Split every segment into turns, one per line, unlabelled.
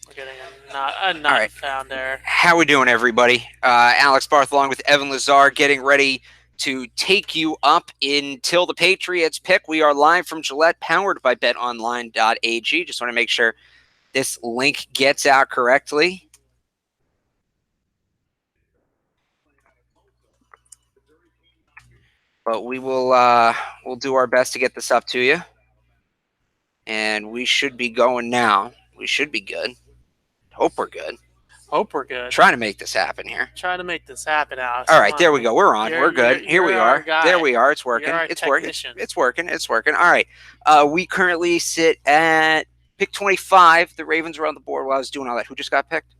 We're getting a
All
not
right.
found error.
How we doing, everybody? Alex Barth along with Evan Lazar getting ready to take you up until the Patriots pick. We are live from Gillette, powered by betonline.ag. Just want to make sure this link gets out correctly. But we'll do our best to get this up to you. And we should be going now. We should be good. Hope we're good.
Hope we're good.
Trying to make this happen here.
Trying to make this happen, Alex.
All right, there we go. We're on. We're good. Here we are. There we are. It's working. It's working. It's working. It's working. All right. We currently sit at pick 25. The Ravens are on the board while I was doing all that. Who just got picked?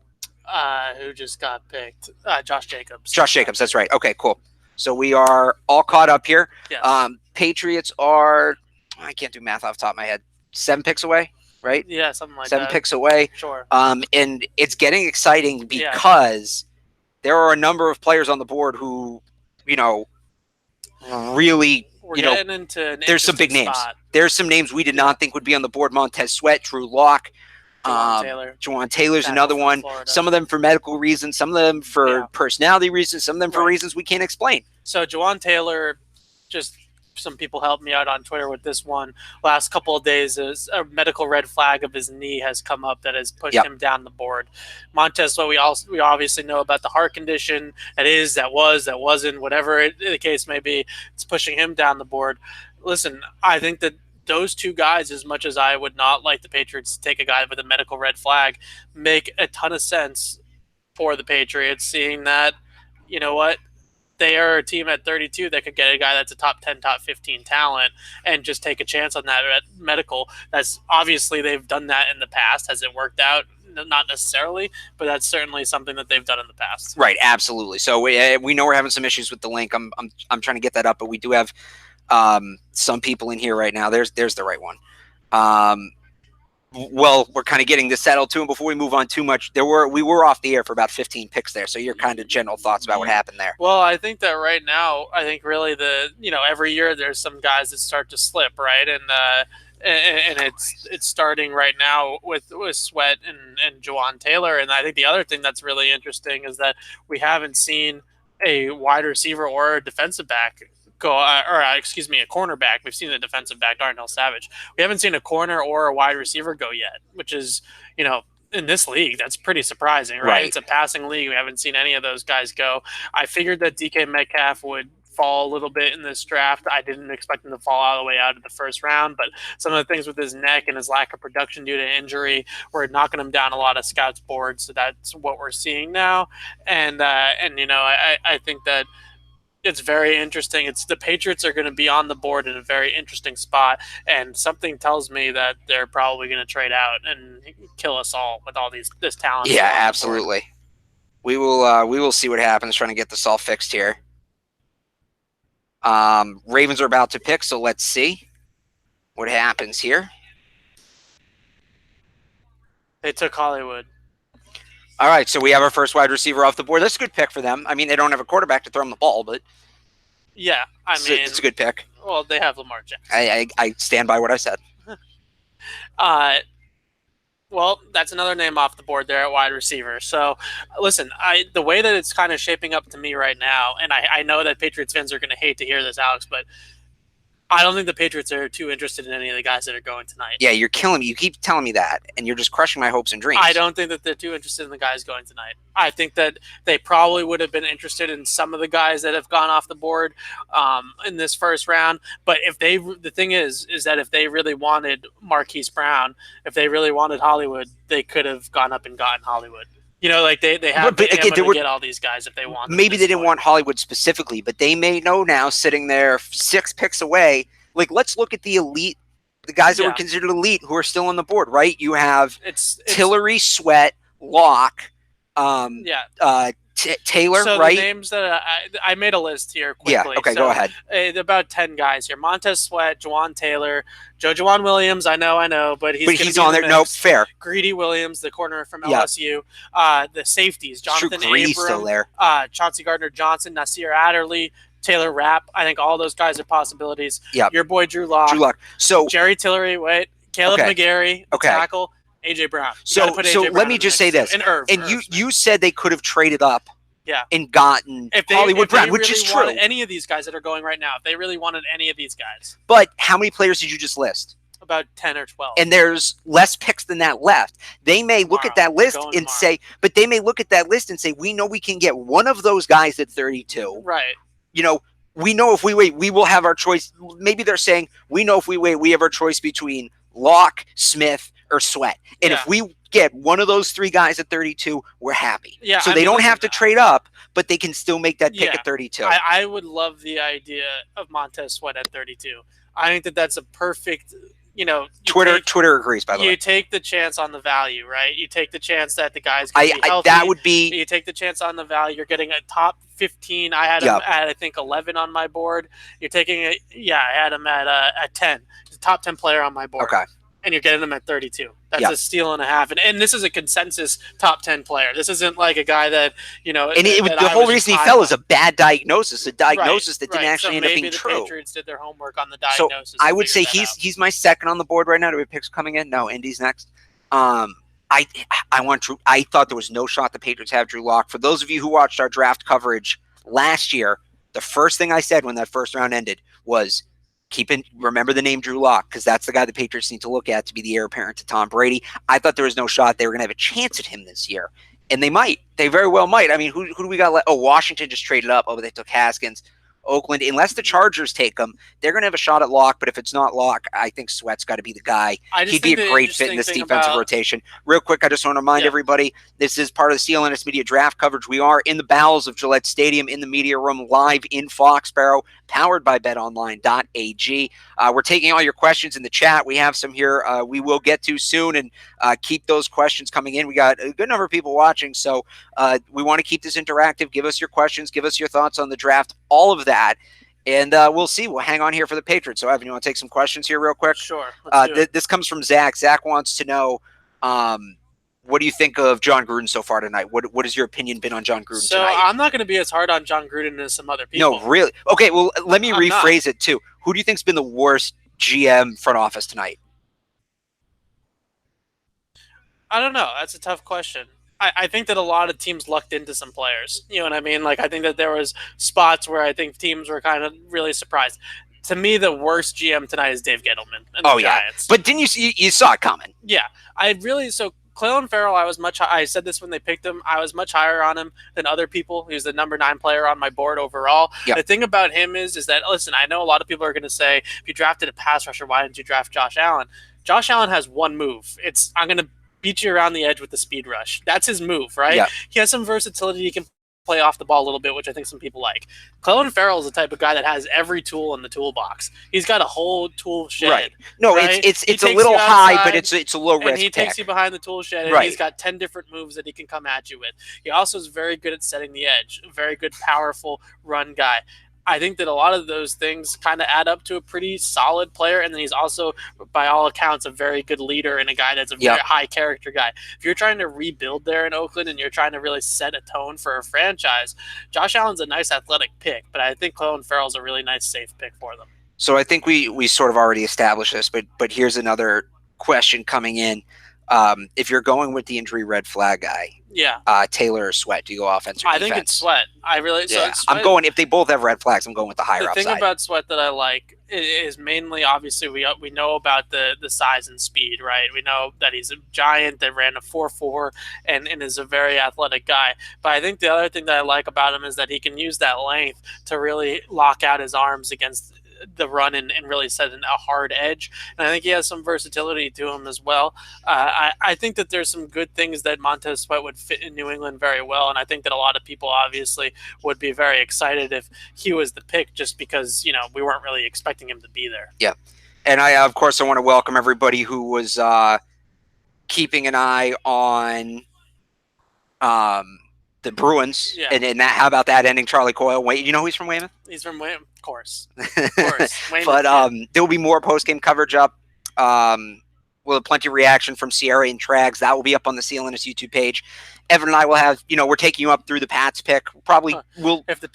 Who just got picked? Josh Jacobs.
Josh Jacobs. That's right. Okay, cool. So we are all caught up here.
Yes.
Patriots are, I can't do math off the top of my head, 7 picks away, right?
Yeah, something like
7 picks away.
Sure.
And it's getting exciting because there are a number of players on the board who, really,
We're getting into
there's some big names. There's some names we did not think would be on the board. Montez Sweat, Drew Lock. Juwan Taylor's another one. Some of them for medical reasons, some of them for personality reasons, some of them for reasons we can't explain.
So Juwan Taylor, just some people helped me out on Twitter with this one. Last couple of days, a medical red flag of his knee has come up that has pushed him down the board. Montez Sweat, we obviously know about the heart condition. That wasn't, whatever the case may be. It's pushing him down the board. Listen, I think that those two guys, as much as I would not like the Patriots to take a guy with a medical red flag, make a ton of sense for the Patriots, seeing that, you know what, they are a team at 32 that could get a guy that's a top 10, top 15 talent and just take a chance on that medical. That's obviously they've done that in the past. Has it worked out? Not necessarily, but that's certainly something that they've done in the past.
Right, absolutely. So we know we're having some issues with the link. I'm trying to get that up, but we do have some people in here right now. There's the right one. Well, we're kind of getting this settled too, and before we move on too much, we were off the air for about 15 picks there. So your kind of general thoughts about what happened there.
Well, I think that right now, really every year there's some guys that start to slip, right? And it's starting right now with Sweat and Juwan Taylor. And I think the other thing that's really interesting is that we haven't seen a wide receiver or a defensive back a cornerback. We've seen a defensive back, Darnell Savage. We haven't seen a corner or a wide receiver go yet, which is, in this league, that's pretty surprising, right? It's a passing league. We haven't seen any of those guys go. I figured that DK Metcalf would fall a little bit in this draft. I didn't expect him to fall all the way out of the first round, but some of the things with his neck and his lack of production due to injury were knocking him down a lot of scouts' boards. So that's what we're seeing now. And I think that it's very interesting. The Patriots are going to be on the board in a very interesting spot, and something tells me that they're probably going to trade out and kill us all with all this talent.
Yeah, absolutely. We will see what happens. Trying to get this all fixed here. Ravens are about to pick, so let's see what happens here.
They took Hollywood.
All right, so we have our first wide receiver off the board. That's a good pick for them. I mean, they don't have a quarterback to throw them the ball, but
yeah,
it's a good pick.
Well, they have Lamar Jackson.
I stand by what I said.
Well, that's another name off the board there at wide receiver. So, listen, the way that it's kind of shaping up to me right now, and I know that Patriots fans are going to hate to hear this, Alex, but I don't think the Patriots are too interested in any of the guys that are going tonight.
Yeah, you're killing me. You keep telling me that, and you're just crushing my hopes and dreams.
I don't think that they're too interested in the guys going tonight. I think that they probably would have been interested in some of the guys that have gone off the board in this first round. But the thing is that if they really wanted Marquise Brown, if they really wanted Hollywood, they could have gone up and gotten Hollywood. They have to get all these guys if they want.
Maybe they didn't want Hollywood specifically, but they may know now, sitting there 6 picks away. Like, let's look at the elite, the guys that were considered elite who are still on the board, right? You have Tillery, Sweat, Locke, Taylor,
so
right?
The names that I made a list here quickly.
Yeah, okay, go ahead.
About 10 guys here. Montez Sweat, Juwan Taylor, Juwan Williams, I know, but he's
on there. Nope, fair.
Greedy Williams, the corner from LSU. The safeties, Jonathan
Greedy's still there.
Chauncey Gardner-Johnson, Nasir Adderley, Taylor Rapp. I think all those guys are possibilities.
Yeah.
Your boy Drew Lock.
So
Jerry Tillery, Caleb McGarry, tackle. AJ Brown.
So let me just say this.
And Irv.
And you said they could have traded up.
Yeah.
And gotten Hollywood Brown, which is true.
Any of these guys that are going right now, if they really wanted any of these guys.
But how many players did you just list?
About 10 or 12.
And there's less picks than that left. They may look at that list and say, we know we can get one of those guys at 32.
Right.
You know, we know if we wait, we will have our choice. Maybe they're saying, we know if we wait, we have our choice between Locke, Smith, or Sweat. And if we get one of those three guys at 32, we're happy. Yeah, so they don't have to trade up, but they can still make that pick at 32.
I would love the idea of Montez Sweat at 32. I think that that's a perfect,
Twitter agrees, by the way.
You take the chance on the value, right? You take the chance that the guy's going to be healthy.
That would be...
You take the chance on the value. You're getting a top 15. I had him at, I think, 11 on my board. You're taking it... Yeah, I had him at 10. He's a top 10 player on my board.
Okay.
And you're getting them at 32. That's a steal and a half. And this is a consensus top 10 player. This isn't like a guy that,
And the whole reason he fell is a bad diagnosis, that didn't actually end up being true.
Maybe the Patriots did their homework on the diagnosis.
So I would say he's my second on the board right now. Do we have picks coming in? No, Indy's next. I want Drew. I thought there was no shot the Patriots have Drew Lock. For those of you who watched our draft coverage last year, the first thing I said when that first round ended was, remember the name Drew Lock, because that's the guy the Patriots need to look at to be the heir apparent to Tom Brady. I thought there was no shot they were going to have a chance at him this year, and they might. They very well might. I mean, who do we got? Washington just traded up. But they took Haskins. Oakland, unless the Chargers take him, they're going to have a shot at Lock. But if it's not Lock, I think Sweat's got to be the guy. He'd be a great fit in this defensive rotation. Real quick, I just want to remind everybody, this is part of the CLNS Media draft coverage. We are in the bowels of Gillette Stadium in the media room, live in Foxborough, powered by betonline.ag. We're taking all your questions in the chat. We have some here we will get to soon, and keep those questions coming in. We got a good number of people watching, so we want to keep this interactive. Give us your questions. Give us your thoughts on the draft, all of that. And we'll see. We'll hang on here for the Patriots. So, Evan, you want to take some questions here real quick?
Sure.
This comes from Zach. Zach wants to know, what do you think of John Gruden so far tonight? What has your opinion been on John Gruden tonight?
So I'm not going to be as hard on John Gruden as some other people.
No, really? Okay, well, let me rephrase it, too. Who do you think's been the worst GM front office tonight?
I don't know. That's a tough question. I think that a lot of teams lucked into some players. You know what I mean? Like, I think that there was spots where I think teams were kind of really surprised. To me, the worst GM tonight is Dave Gettleman and the Giants.
But didn't you saw it coming?
Yeah. So Clelin Ferrell, I said this when they picked him, I was much higher on him than other people. He was the number 9 player on my board overall. Yep. The thing about him is that, listen, I know a lot of people are going to say, if you drafted a pass rusher, why didn't you draft Josh Allen? Josh Allen has one move. I'm going to beat you around the edge with the speed rush. That's his move, right? Yeah. He has some versatility. He can play off the ball a little bit, which I think some people like. Clelin Ferrell is the type of guy that has every tool in the toolbox. He's got a whole tool shed.
Right. No, right? It's a little high, but it's a low risk.
And he takes you behind the tool shed, and he's got 10 different moves that he can come at you with. He also is very good at setting the edge. A very good, powerful run guy. I think that a lot of those things kind of add up to a pretty solid player, and then he's also, by all accounts, a very good leader and a guy that's a very high character guy. If you're trying to rebuild there in Oakland and you're trying to really set a tone for a franchise, Josh Allen's a nice athletic pick, but I think Clelin Ferrell's a really nice safe pick for them.
So I think we sort of already established this, but here's another question coming in. If you're going with the injury red flag guy, Taylor or Sweat, do you go offense or defense?
I think it's Sweat. Sweat,
I'm going, if they both have red flags, I'm going with the higher upside.
The thing about Sweat that I like is mainly, obviously, we know about the size and speed, right? We know that he's a giant that ran a 4.4 and is a very athletic guy. But I think the other thing that I like about him is that he can use that length to really lock out his arms against the run and really set a hard edge. And I think he has some versatility to him as well. I think that there's some good things that Montez Sweat would fit in New England very well. And I think that a lot of people obviously would be very excited if he was the pick, just because, we weren't really expecting him to be there. Yeah.
And of course, I want to welcome everybody who was keeping an eye on the Bruins, and that, how about that ending? Charlie Coyle. Wait, you know he's from Weymouth?
He's from Weymouth, of course. Of course. Weymouth,
but there will be more post-game coverage up. We'll have plenty of reaction from Sierra and Trags. That will be up on the CLNS YouTube page. Evan and I will have, we're taking you up through the Pats pick.
If the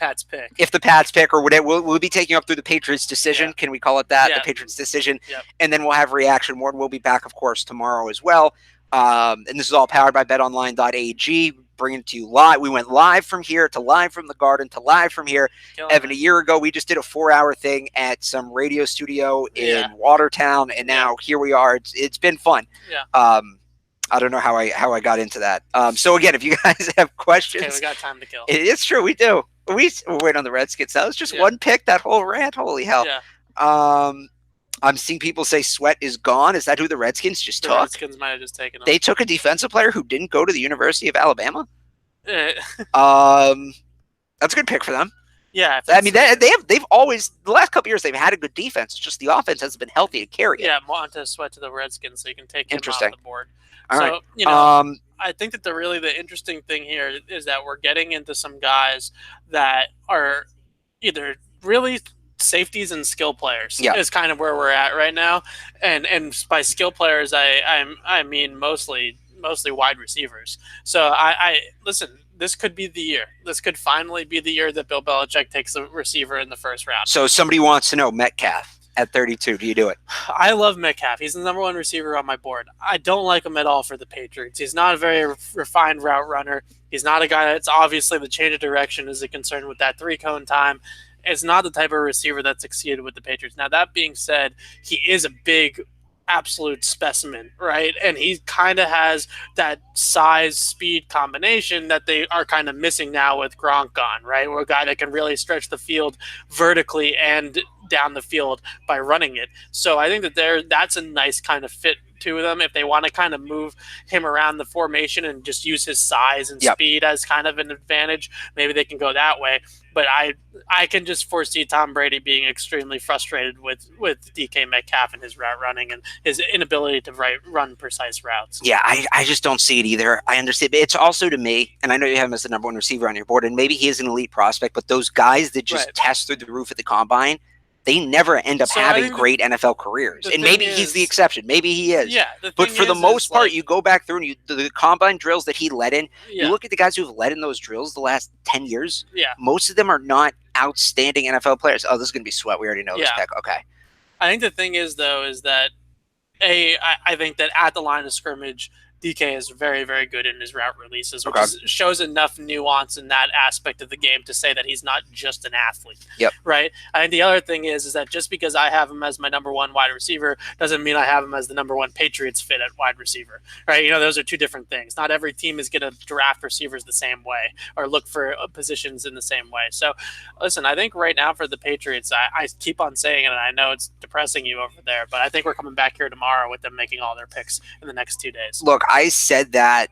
Pats pick.
Or whatever, we'll be taking you up through the Patriots decision. Yeah. Can we call it that? Yeah. The Patriots decision. Yep. And then we'll have reaction more. And we'll be back, of course, tomorrow as well. And this is all powered by betonline.ag, bringing it to you live. We went live from here to live from the Garden to live from here.
Killing
Evan,
it.
a year ago, we just did a 4-hour thing at some radio studio in
Yeah.
Watertown, and now here we are. It's been fun.
Yeah.
I don't know how I got into that. So again, if you guys have questions,
Okay, we got time to kill.
it's true, we do. We're waiting on the Redskins. That was just one pick, that whole rant. Holy hell.
Yeah.
I'm seeing people say Sweat is gone. Is that who the Redskins just took?
The Redskins might have just taken him.
They took a defensive player who didn't go to the University of Alabama.
That's
a good pick for them.
Yeah,
I mean, they've always, the last couple years, they've had a good defense. It's just the offense hasn't been healthy to carry it.
Yeah, Montez Sweat to the Redskins, so you can take him off the board.
All
so,
right.
you know, I think that the interesting thing here is that we're getting into some guys that are either really safeties and skill players.
Yeah.
Is kind of where we're at right now, and by skill players, I mean mostly wide receivers. So I listen. This could be the year. This could finally be the year that Bill Belichick takes a receiver in the first round.
So somebody wants to know Metcalf at 32. Do you do it?
I love Metcalf. He's the number one receiver on my board. I don't like him at all for the Patriots. He's not a very refined route runner. He's not a guy that's obviously the change of direction is a concern with that 3-cone time. It's not the type of receiver that succeeded with the Patriots. Now, that being said, he is a big, absolute specimen, right? And he kind of has that size-speed combination that they are kind of missing now with Gronk gone, right? We're a guy that can really stretch the field vertically and down the field by running it. So I think that that's a nice kind of fit to them if they want to kind of move him around the formation and just use his size and speed as kind of an advantage. Maybe they can go that way. But I can just foresee Tom Brady being extremely frustrated with DK Metcalf and his route running and his inability to run precise routes.
Yeah, I just don't see it either. I understand. But it's also to me, and I know you have him as the number one receiver on your board, and maybe he is an elite prospect, but those guys that just test through the roof at the combine, they never end up having great NFL careers. And maybe he's the exception. Maybe he is.
Yeah,
but for the most part, you go back through and the combine drills that he led in, you look at the guys who've led in those drills the last 10 years, most of them are not outstanding NFL players. Oh, this is going to be Sweat. We already know this pick. Okay.
I think the thing is, though, is that, I think that at the line of scrimmage, DK is very, very good in his route releases, which shows enough nuance in that aspect of the game to say that he's not just an athlete.
Yep.
Right? I think the other thing is that just because I have him as my number one wide receiver doesn't mean I have him as the number one Patriots fit at wide receiver. Right? You know, those are two different things. Not every team is going to draft receivers the same way or look for positions in the same way. So, listen, I think right now for the Patriots, I keep on saying it, and I know it's depressing you over there, but I think we're coming back here tomorrow with them making all their picks in the next 2 days.
Look, I said that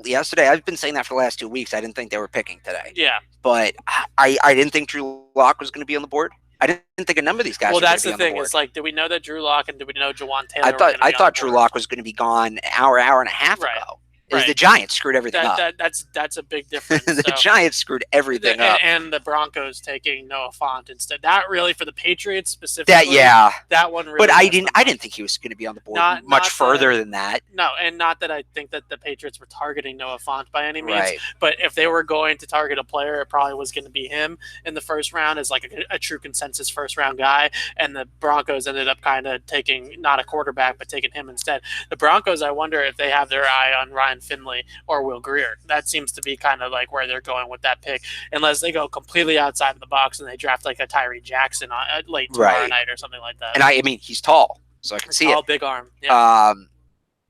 yesterday. I've been saying that for the last 2 weeks. I didn't think they were picking today.
Yeah.
But I didn't think Drew Lock was going to be on the board. I didn't think a number of these guys were going to be on the board.
Well, that's the thing. It's like, did we know that Drew Lock and did we know Jawan Taylor
I thought Drew Lock was going to be gone an hour and a half ago. The Giants screwed everything up.
That's a big difference.
The Giants screwed everything up.
And the Broncos taking Noah Fant instead. That really, for the Patriots specifically, that one really.
But I didn't think he was going to be on the board much further than that.
No, and not that I think that the Patriots were targeting Noah Fant by any means.
Right.
But if they were going to target a player, it probably was going to be him in the first round as like a true consensus first round guy. And the Broncos ended up kind of taking not a quarterback, but taking him instead. The Broncos, I wonder if they have their eye on Ryan Finley or Will Grier. That seems to be kind of like where they're going with that pick, unless they go completely outside of the box and they draft like a Tyree Jackson late tomorrow night or something like that.
And I mean, he's tall, so I can see it.
Big arm. Yeah.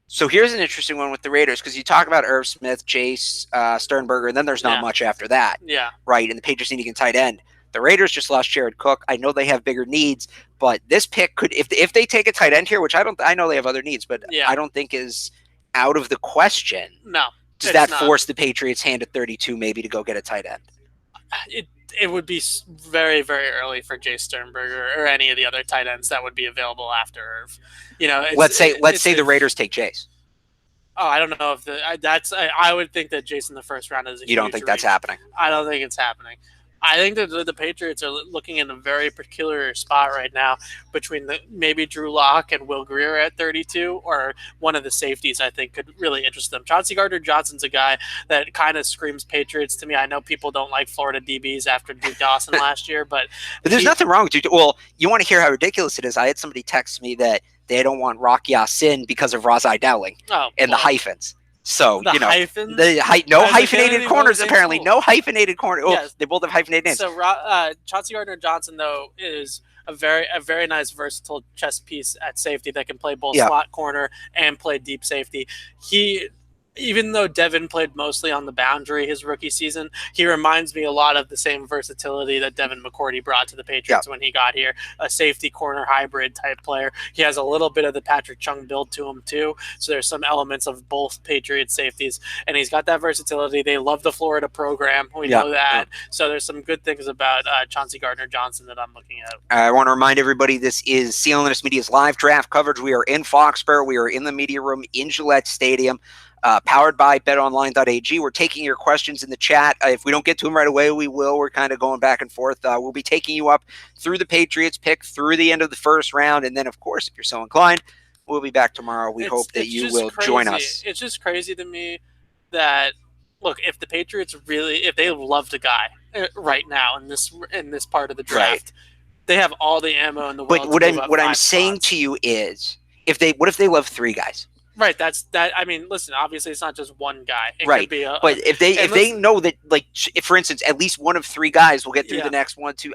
So here's an interesting one with the Raiders, because you talk about Irv Smith, Chase, Sternberger, and then there's not much after that.
Yeah.
Right, and the Patriots need a tight end. The Raiders just lost Jared Cook. I know they have bigger needs, but this pick could, if they take a tight end here, which I know they have other needs, but I don't think is out of the question.
No.
Does that force the Patriots' hand at 32 maybe to go get a tight end?
It would be very, very early for Jay Sternberger or any of the other tight ends that would be available after Irv. You know,
let's say the Raiders take Chase.
Oh, I don't know if I would think that Jason the first round is.
You don't think that's happening?
I don't think it's happening. I think that the Patriots are looking in a very peculiar spot right now between maybe Drew Lock and Will Grier at 32, or one of the safeties I think could really interest them. Chauncey Gardner-Johnson's a guy that kind of screams Patriots to me. I know people don't like Florida DBs after Duke Dawson last year, but
there's nothing wrong with Duke. Well, you want to hear how ridiculous it is. I had somebody text me that they don't want Rock Ya-Sin because of Razai Dowling and the hyphens. So,
the hyphens?
No hyphenated corners, apparently. No hyphenated corner. Oh, yes. They both have hyphenated names.
So, Chauncey Gardner-Johnson, though, is a very nice, versatile chess piece at safety that can play both slot corner and play deep safety. Even though Devin played mostly on the boundary his rookie season, he reminds me a lot of the same versatility that Devin McCourty brought to the Patriots when he got here, a safety corner hybrid type player. He has a little bit of the Patrick Chung build to him too, so there's some elements of both Patriots safeties, and he's got that versatility. They love the Florida program. We know that. So there's some good things about Chauncey Gardner-Johnson that I'm looking at.
I want to remind everybody this is CLNS Media's live draft coverage. We are in Foxborough. We are in the media room in Gillette Stadium. Powered by betonline.ag. We're taking your questions in the chat. If we don't get to them right away, we will. We're kind of going back and forth. We'll be taking you up through the Patriots pick, through the end of the first round. And then, of course, if you're so inclined, we'll be back tomorrow. We hope that you will join us.
It's just crazy to me that, look, if the Patriots if they loved a guy right now in this part of the draft, they have all the ammo in the world.
But what I'm saying to you is, what if they love 3 guys?
Right, I mean, listen, obviously it's not just one guy. It could be
but if they know that, like, if, for instance, at least one of 3 guys will get through the next 1, 2.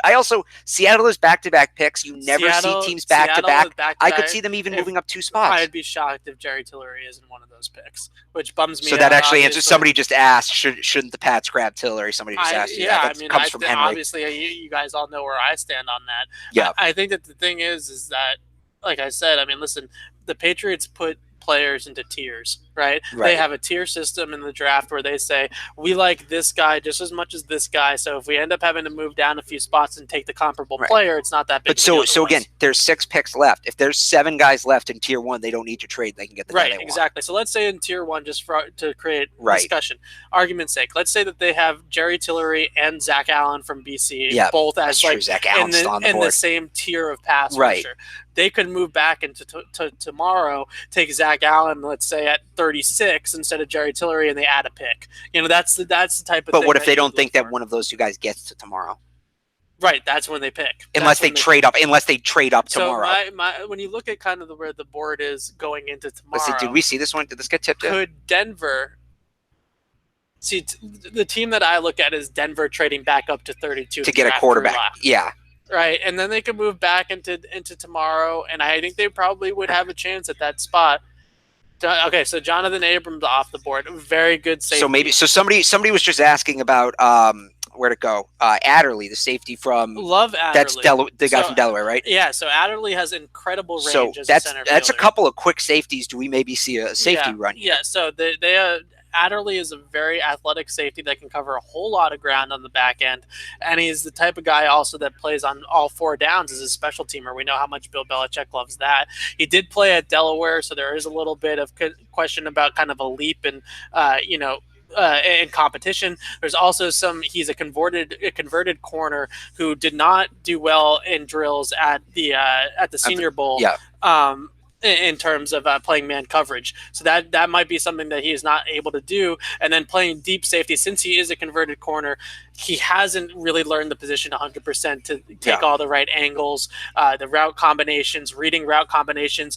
Seattle is back-to-back picks. You never see teams back-to-back. I could see them even moving up 2 spots.
I'd be shocked if Jerry Tillery isn't one of those picks, which bums me out.
So that actually answers. Somebody just asked, shouldn't the Pats grab Tillery? Somebody just asked you that. That comes from Henry.
Obviously, you guys all know where I stand on that. Yeah. I think that the thing is that, like I said, I mean, listen, the Patriots put players into tiers, right? They have a tier system in the draft where they say, we like this guy just as much as this guy, so if we end up having to move down a few spots and take the comparable player, it's not that big.
But so again, there's 6 picks left. If there's 7 guys left in tier 1, they don't need to trade. They can get the guy they want.
Exactly. So let's say in tier 1, just to create discussion, argument's sake, let's say that they have Jerry Tillery and Zach Allen from BC, both as like in the same tier of pass rusher. They could move back into tomorrow, take Zach Allen, let's say at 36 instead of Jerry Tillery, and they add a pick. That's the type of.
But what if they don't think that one of those 2 guys gets to tomorrow?
Right, that's when they pick.
Unless they trade up tomorrow.
So when you look at kind of where the board is going into tomorrow,
did we see this one? Did this get tipped?
Could Denver? See, the team that I look at is Denver trading back up to 32
to get a quarterback. Yeah.
Right, and then they could move back into tomorrow, and I think they probably would have a chance at that spot. Okay, so Jonathan Abrams off the board, very good safety.
So somebody was just asking about where to go. Adderley, the safety from
Love Adderley.
That's the guy from Delaware, right?
Yeah, so Adderley has incredible range as a center
that's
fielder.
A couple of quick safeties. Do we maybe see a safety run here?
Yeah, so they Adderley is a very athletic safety that can cover a whole lot of ground on the back end, and he's the type of guy also that plays on all 4 downs as a special teamer. We know how much Bill Belichick loves that. He did play at Delaware, so there is a little bit of question about kind of a leap in in competition. There's also he's a converted corner who did not do well in drills at the Senior Bowl. In terms of playing man coverage. So that might be something that he is not able to do. And then playing deep safety, since he is a converted corner, he hasn't really learned the position 100% to take all the right angles, the route combinations, reading route combinations,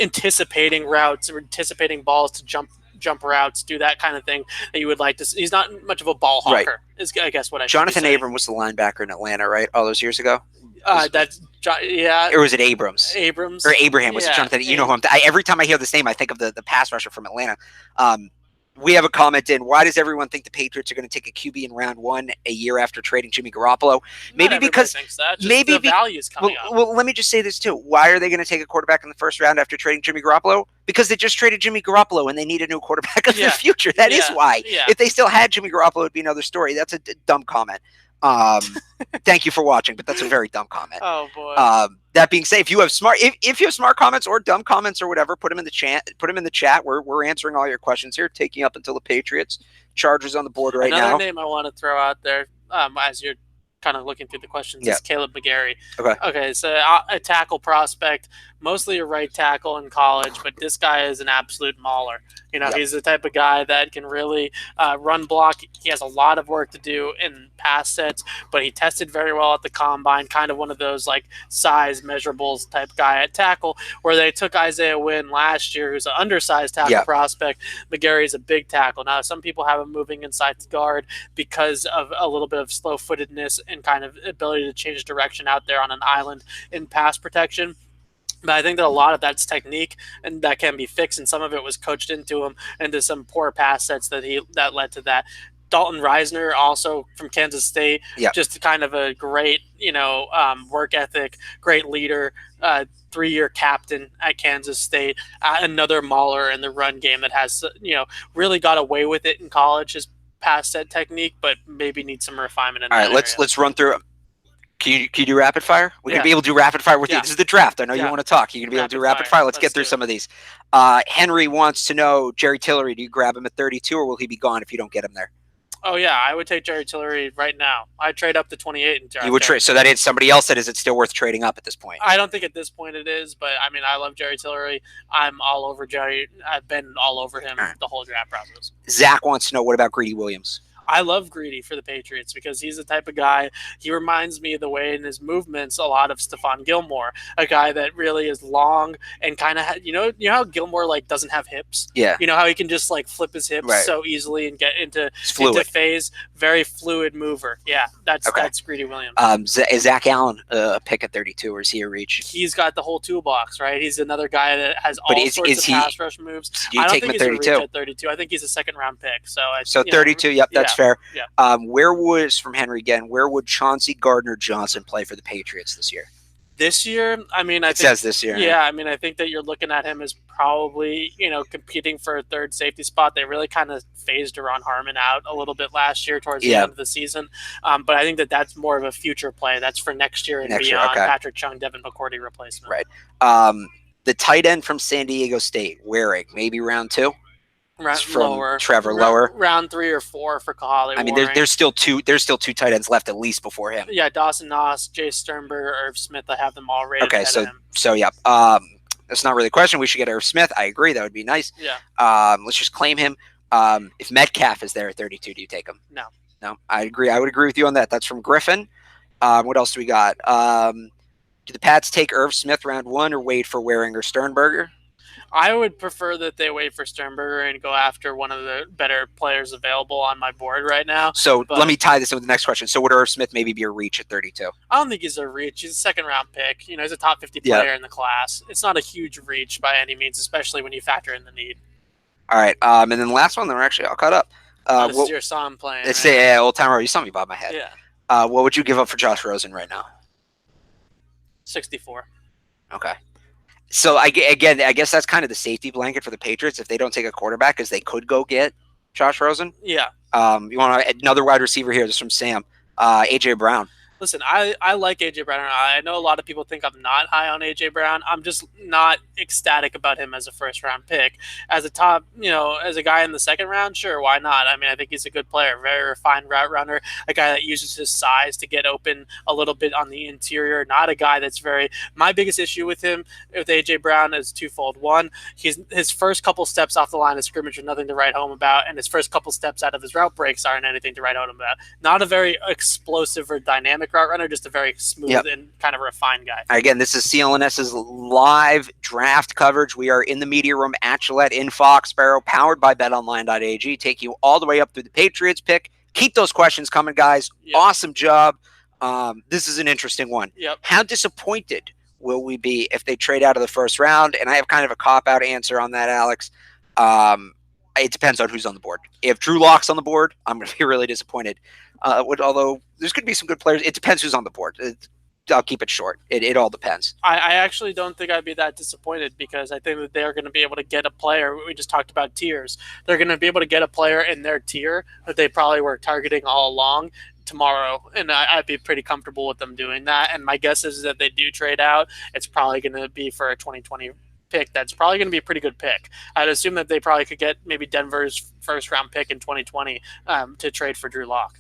anticipating routes, anticipating balls to jump routes, do that kind of thing that you would like to see. He's not much of a ball hawker, is I guess what I should
Jonathan
be saying.
Abram was the linebacker in Atlanta, right? All those years ago?
Or
was it Abrams? Or Abraham was it Jonathan? You know who every time I hear this name, I think of the pass rusher from Atlanta. We have a comment in. Why does everyone think the Patriots are going to take a QB in round 1 a year after trading Jimmy Garoppolo? Maybe because
the value's coming up.
Well, let me just say this too. Why are they going to take a quarterback in the first round after trading Jimmy Garoppolo? Because they just traded Jimmy Garoppolo and they need a new quarterback of the future. That is why. If they still had Jimmy Garoppolo, it'd be another story. That's a dumb comment. Thank you for watching, but that's a very dumb comment.
Oh boy.
That being said, if you have smart comments or dumb comments or whatever, put them in the chat. We're answering all your questions here, taking up until the Patriots. Chargers on the board right now.
Another name I want to throw out there as you're kind of looking through the questions,
Yeah.
is Caleb McGarry.
Okay.
Okay, so a tackle prospect, mostly a right tackle in college, but this guy is an absolute mauler.
Yep.
He's the type of guy that can really run block. He has a lot of work to do in pass sets, but he tested very well at the combine. Kind of one of those like size measurables type guy at tackle, where they took Isaiah Wynn last year, who's an undersized tackle
Yep.
prospect. McGarry is a big tackle. Now, some people have him moving inside to guard because of a little bit of slow-footedness and kind of ability to change direction out there on an island in pass protection. But I think that a lot of that's technique, and that can be fixed, and some of it was coached into him into some poor pass sets that led to that. Dalton Reisner, also from Kansas State, just kind of a great, work ethic, great leader, 3-year captain at Kansas State, another mauler in the run game that has, really got away with it in college, his pass set technique, but maybe needs some refinement in that area.
Let's run through. Can you do rapid fire? We're going to be able to do rapid fire with you. This is the draft. I know you want to talk. You're going to be able to do rapid fire. Let's get through some of these. Henry wants to know, Jerry Tillery, do you grab him at 32 or will he be gone if you don't get him there?
Oh, yeah, I would take Jerry Tillery right now. I'd trade up to 28 and draft.
You would trade. So that is somebody else that is it still worth trading up at this point?
I don't think at this point it is, but I mean, I love Jerry Tillery. I'm all over Jerry. I've been all over him the whole draft process.
Zach wants to know, what about Greedy Williams?
I love Greedy for the Patriots because he's the type of guy, he reminds me of the way in his movements a lot of Stephon Gilmore, a guy that really is long and kind of, you know how Gilmore like doesn't have hips?
Yeah.
You know how he can just like flip his hips so easily and get into phase? Very fluid mover. Yeah, that's Greedy Williams.
Is Zach Allen a pick at 32 or is he a reach?
He's got the whole toolbox, right? He's another guy that has all sorts of pass rush moves.
Do you take him at 32?
He's a reach at 32. I think he's a second-round pick. So
32, yep, that's fair.
Yeah.
Where was, from Henry again, where would Chauncey Gardner-Johnson play for the Patriots this year?
This year, I mean,
it says this year.
Yeah, I mean, I think that you're looking at him as probably, competing for a third safety spot. They really kind of phased Duron Harmon out a little bit last year towards the end of the season. But I think that that's more of a future play. That's for next year and beyond. Patrick Chung, Devin McCourty replacement.
Right. The tight end from San Diego State, Waring, maybe round 2?
Lower.
Trevor lower.
Round 3 or 4 for Kahale.
I mean, there's still two tight ends left at least before him.
Yeah, Dawson Knox, Jay Sternberger, Irv Smith. I have them all rated.
Okay, so yeah. That's not really a question. We should get Irv Smith. I agree. That would be nice.
Yeah.
Let's just claim him. If Metcalf is there at 32, do you take him?
No.
No, I agree. I would agree with you on that. That's from Griffin. What else do we got? Do the Pats take Irv Smith round 1 or wait for Waring or Sternberger?
I would prefer that they wait for Sternberger and go after one of the better players available on my board right now.
So let me tie this in with the next question. So would Irv Smith maybe be a reach at 32?
I don't think he's a reach. He's a second-round pick. He's a top 50 player in the class. It's not a huge reach by any means, especially when you factor in the need.
All right. And then the last one, then we're actually all caught up.
This is your song playing.
Let's say Old Town Road. You saw me bob my head.
Yeah.
What would you give up for Josh Rosen right now?
64.
Okay. So I guess that's kind of the safety blanket for the Patriots if they don't take a quarterback, because they could go get Josh Rosen.
Yeah.
You want another wide receiver here? This is from Sam. AJ Brown.
Listen, I like A.J. Brown. I know a lot of people think I'm not high on A.J. Brown. I'm just not ecstatic about him as a first-round pick. As a top, as a guy in the second round, sure, why not? I mean, I think he's a good player, very refined route runner, a guy that uses his size to get open a little bit on the interior, not a guy that's very – my biggest issue with him, with A.J. Brown, is twofold. One, his first couple steps off the line of scrimmage are nothing to write home about, and his first couple steps out of his route breaks aren't anything to write home about. Not a very explosive or dynamic route runner, just a very smooth and kind of refined guy.
Again, this is CLNS's live draft coverage. We are in the media room at Gillette in Foxborough, powered by betonline.ag, take you all the way up through the Patriots pick. Keep those questions coming, guys. Yep. Awesome job. This is an interesting one.
Yep.
How disappointed will we be if they trade out of the first round? And I have kind of a cop-out answer on that, Alex. It depends on who's on the board. If Drew Lock's on the board, I'm going to be really disappointed. Although there's going to be some good players. It depends who's on the board. I'll keep it short. It all depends.
I actually don't think I'd be that disappointed, because I think that they're going to be able to get a player. We just talked about tiers. They're going to be able to get a player in their tier that they probably were targeting all along tomorrow, and I'd be pretty comfortable with them doing that. And my guess is that they do trade out, it's probably going to be for a 2020 pick. That's probably going to be a pretty good pick. I'd assume that they probably could get maybe Denver's first round pick in 2020 to trade for Drew Lock.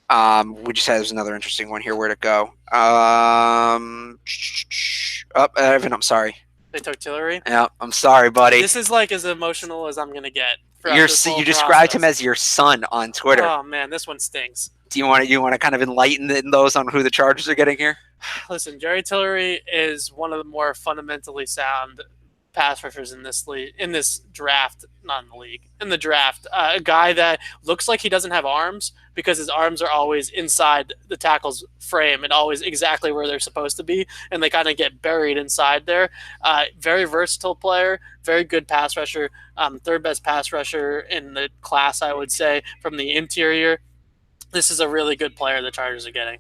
We just had there's another interesting one here. Where'd it go? Evan, I'm sorry.
They took Tillery.
Yeah, I'm sorry, buddy.
This is like as emotional as I'm gonna get.
You described him as your son on Twitter.
Oh man, this one stings.
Do you want to kind of enlighten those on who the Chargers are getting here?
Listen, Jerry Tillery is one of the more fundamentally sound pass rushers in this draft, not in the league, in the draft. A guy that looks like he doesn't have arms because his arms are always inside the tackle's frame and always exactly where they're supposed to be, and they kind of get buried inside there. Very versatile player, very good pass rusher, third best pass rusher in the class, I would say, from the interior. This is a really good player the Chargers are getting.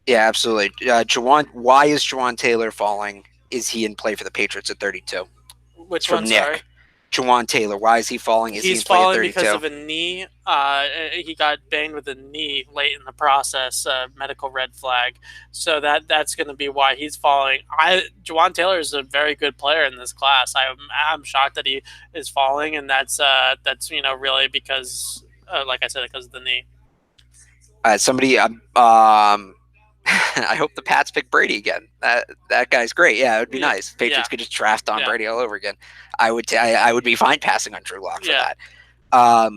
Yeah, absolutely. Why is Jawaan Taylor falling? Is he in play for the Patriots at 32?
Which
from
one,
Nick.
sorry?
Jawaan Taylor. Why is he falling?
He's falling because of a knee. He got banged with a knee late in the process, medical red flag. So that's going to be why he's falling. Jawaan Taylor is a very good player in this class. I'm shocked that he is falling, and that's really because, like I said, because of the knee.
I hope the Pats pick Brady again. That guy's great. Yeah, it would be nice. Patriots could just draft on Brady all over again. I would be fine passing on Drew Lock for that.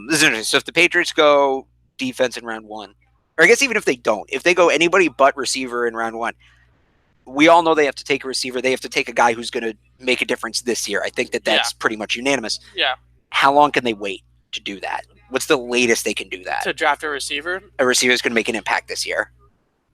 This is interesting. So if the Patriots go defense in round 1, or I guess even if they don't, if they go anybody but receiver in round 1, we all know they have to take a receiver. They have to take a guy who's going to make a difference this year. I think that's pretty much unanimous.
Yeah.
How long can they wait to do that? What's the latest they can do that?
To draft a receiver?
A receiver is going to make an impact this year.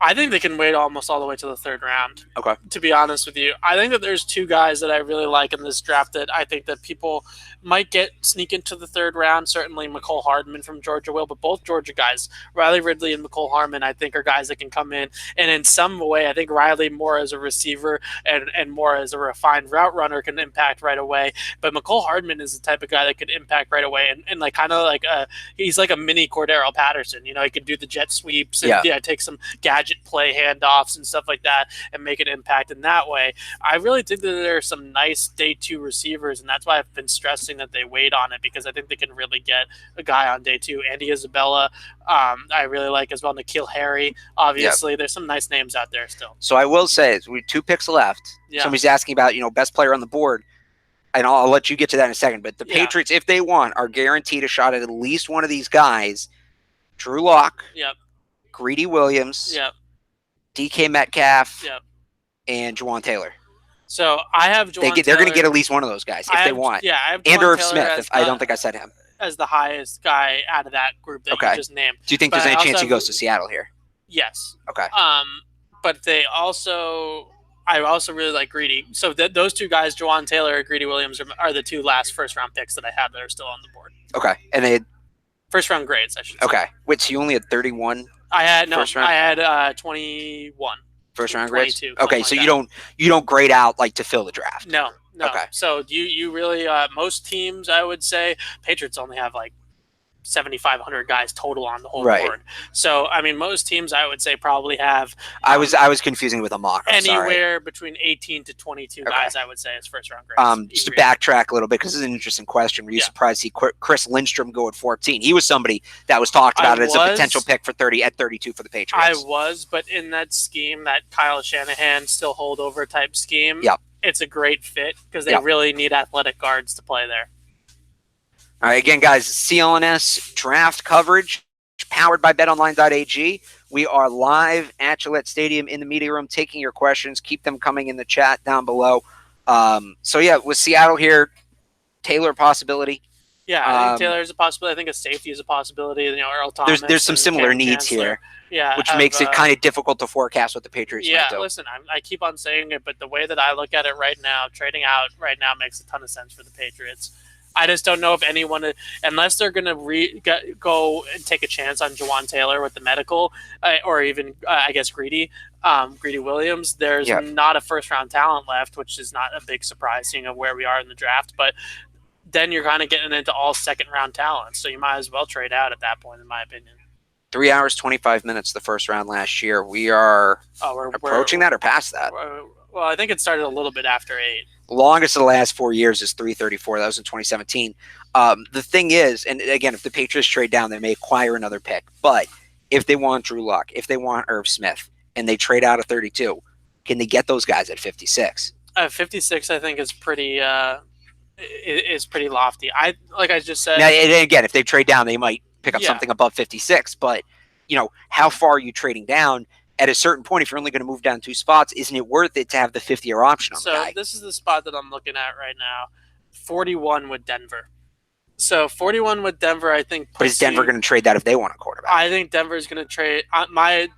I think they can wait almost all the way to the 3rd round.
Okay.
To be honest with you, I think that there's 2 guys that I really like in this draft that I think that people might sneak into the 3rd round. Certainly Mecole Hardman from Georgia will, but both Georgia guys, Riley Ridley and Mecole Hardman, I think are guys that can come in. And in some way, I think Riley more as a receiver and more as a refined route runner can impact right away. But Mecole Hardman is the type of guy that could impact right away. And like kind of like he's like a mini Cordero Patterson. You know, he can do the jet sweeps and take some gadget play handoffs and stuff like that and make an impact in that way. I really think that there are some nice day 2 receivers, and that's why I've been stressing that they wait on it, because I think they can really get a guy on day 2. Andy Isabella, I really like as well. N'Keal Harry, obviously. There's some nice names out there still.
So I will say, we have 2 picks left. Somebody's asking about, best player on the board. And I'll let you get to that in a second. But the Patriots, if they want, are guaranteed a shot at least one of these guys. Drew Lock.
Yep.
Greedy Williams.
Yep.
DK Metcalf.
Yep.
And Jawaan Taylor.
So I have Jawaan Taylor.
They're going to get at least one of those guys if they want.
Yeah, I have
and Irv Smith. I don't think I said him.
As the highest guy out of that group that you just named.
Do you think there's any chance he goes to Seattle here?
Yes.
Okay.
But I also really like Greedy. So those 2 guys, Jawaan Taylor and Greedy Williams, are the 2 last first-round picks that I have that are still on the board.
Okay. And they had
first-round grades, I should say.
Okay. Wait, so you only had 31?
I had 21.
First round grades.
Okay,
so you don't grade out like to fill the draft.
No.
Okay.
So you really most teams, I would say, Patriots only have like 7,500 guys total on the whole board. So I mean, most teams I would say probably have.
I was confusing with a mock.
Anywhere between 18 to 22 guys, I would say, as first round grades.
Just to backtrack a little bit, because this is an interesting question. Were you surprised to see Chris Lindstrom go at 14? He was somebody that was talked about as a potential pick for 32 for the Patriots.
I was, but in that scheme, that Kyle Shanahan still holdover type scheme, it's a great fit because they really need athletic guards to play there.
All right, again, guys, CLNS draft coverage powered by betonline.ag. We are live at Gillette Stadium in the media room taking your questions. Keep them coming in the chat down below. With Seattle here, Taylor possibility.
Yeah, I think Taylor is a possibility. I think a safety is a possibility. Earl Thomas.
There's some similar needs here.
Yeah,
which makes it kind of difficult to forecast what the Patriots might do.
Listen, I keep on saying it, but the way that I look at it right now, trading out right now makes a ton of sense for the Patriots. I just don't know if anyone, unless they're going to go and take a chance on Jawaan Taylor with the medical, or even, I guess, Greedy Williams, there's not a first-round talent left, which is not a big surprise, seeing where we are in the draft. But then you're kind of getting into all second-round talent, so you might as well trade out at that point, in my opinion.
3 hours, 25 minutes the first round last year. We are approaching that or past that?
Well, I think it started a little bit after 8.
Longest of the last 4 years is 3:34. That was in 2017. The thing is, and again, if the Patriots trade down, they may acquire another pick. But if they want Drew Luck, if they want Irv Smith, and they trade out of 32, can they get those guys at 56?
56, I think, is pretty lofty. Like I just said.
Now, and again, if they trade down, they might pick up
Yeah.
something above 56. But how far are you trading down? At a certain point, if you're only going to move down 2 spots, isn't it worth it to have the 50-year option on the guy?
So this is the spot that I'm looking at right now. 41 with Denver. So 41 with Denver, I think.
But is Denver going to trade that if they want a quarterback?
I think Denver's going to trade. My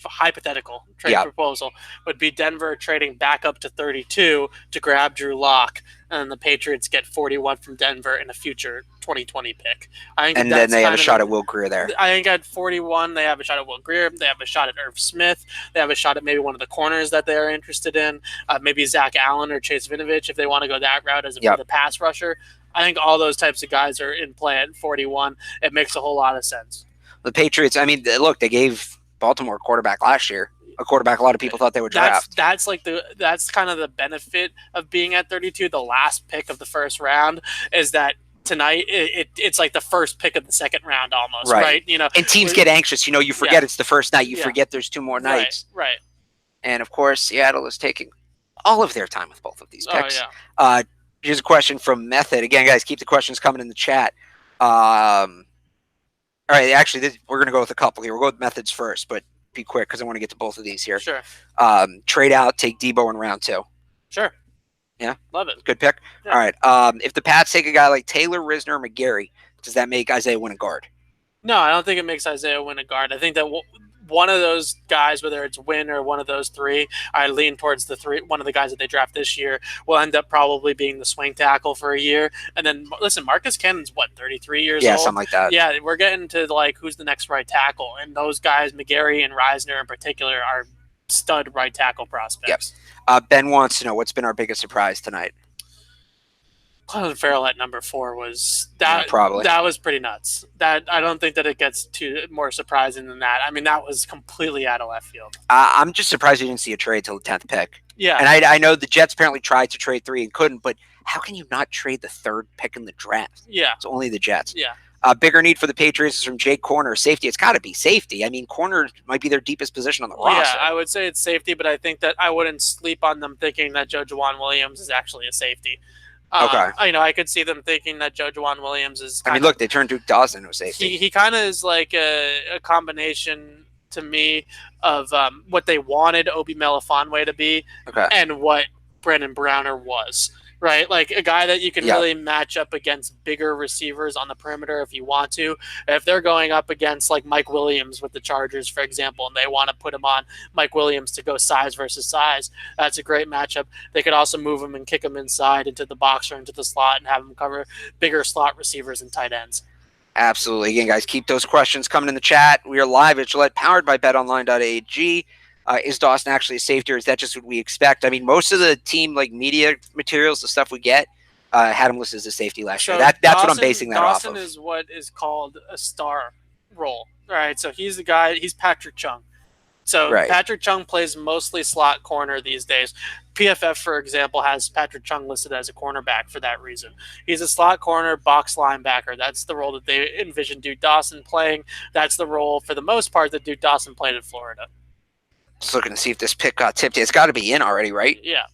hypothetical trade proposal would be Denver trading back up to 32 to grab Drew Lock, and the Patriots get 41 from Denver in a future 2020 pick. I think
and then they have a shot at Will Grier there.
I think at 41 they have a shot at Will Grier. They have a shot at Irv Smith. They have a shot at maybe one of the corners that they're interested in. Maybe Zach Allen or Chase Vinovich if they want to go that route as a pass rusher. I think all those types of guys are in play at 41. It makes a whole lot of sense.
The Patriots, I mean, look, they gave Baltimore a quarterback last year. A quarterback a lot of people thought they would draft.
That's kind of the benefit of being at 32. The last pick of the first round is that tonight it's like the first pick of the second round almost, right?
And teams get anxious. You forget it's the first night. You forget there's 2 more nights.
Right.
And of course, Seattle is taking all of their time with both of these picks.
Oh, yeah.
Here's a question from Method. Again, guys, keep the questions coming in the chat. All right, actually, we're going to go with a couple here. We'll go with Methods first, but be quick because I want to get to both of these here.
Sure.
Trade out, take Debo in round 2.
Sure.
Yeah?
Love it.
Good pick.
Yeah.
All right. If the Pats take a guy like Taylor, Risner, or McGarry, does that make Isaiah win a guard?
No, I don't think it makes Isaiah win a guard. I think that one of those guys, whether it's Win or one of those 3, I lean towards one of the guys that they draft this year will end up probably being the swing tackle for a year. And then, listen, Marcus Cannon's, 33 years old?
Yeah, something like that.
Yeah, we're getting to, who's the next right tackle. And those guys, McGarry and Reisner in particular, are stud right tackle prospects.
Yep. Ben wants to know, what's been our biggest surprise tonight?
Clelin Ferrell at number 4 was that.
Probably.
That was pretty nuts. That I don't think that it gets too more surprising than that. I mean, that was completely out of left field.
I'm just surprised you didn't see a trade till the 10th pick.
Yeah,
and I know the Jets apparently tried to trade 3 and couldn't, but how can you not trade the 3rd pick in the draft?
Yeah,
it's only the Jets.
Yeah.
Bigger need for the Patriots is from Jake Corner. Safety, it's got to be safety. I mean, corner might be their deepest position on the roster.
Yeah, I would say it's safety, but I think that I wouldn't sleep on them thinking that Joe Juwan Williams is actually a safety.
Okay.
I could see them thinking that Joe Juwan Williams is.
Look, they turned Duke Dawson into a safety.
He kind of is like a combination to me of what they wanted Obi Melifonwe to be, and what Brendan Browner was. Right, like a guy that you can really match up against bigger receivers on the perimeter if you want to. If they're going up against like Mike Williams with the Chargers, for example, and they want to put him on Mike Williams to go size versus size, that's a great matchup. They could also move him and kick him inside into the box or into the slot and have him cover bigger slot receivers and tight ends.
Absolutely. Again, guys, keep those questions coming in the chat. We are live at Gillette, powered by BetOnline.ag. Is Dawson actually a safety, or is that just what we expect? I mean, most of the team media materials, the stuff we get, had him listed as a safety last year. That's Dawson, what I'm basing that off of.
Dawson is what is called a star role. All right, so he's the guy. He's Patrick Chung. So Patrick Chung plays mostly slot corner these days. PFF, for example, has Patrick Chung listed as a cornerback for that reason. He's a slot corner, box linebacker. That's the role that they envision Duke Dawson playing. That's the role, for the most part, that Duke Dawson played in Florida.
Just looking to see if this pick got tipped. It's got to be in already, right?
Yeah.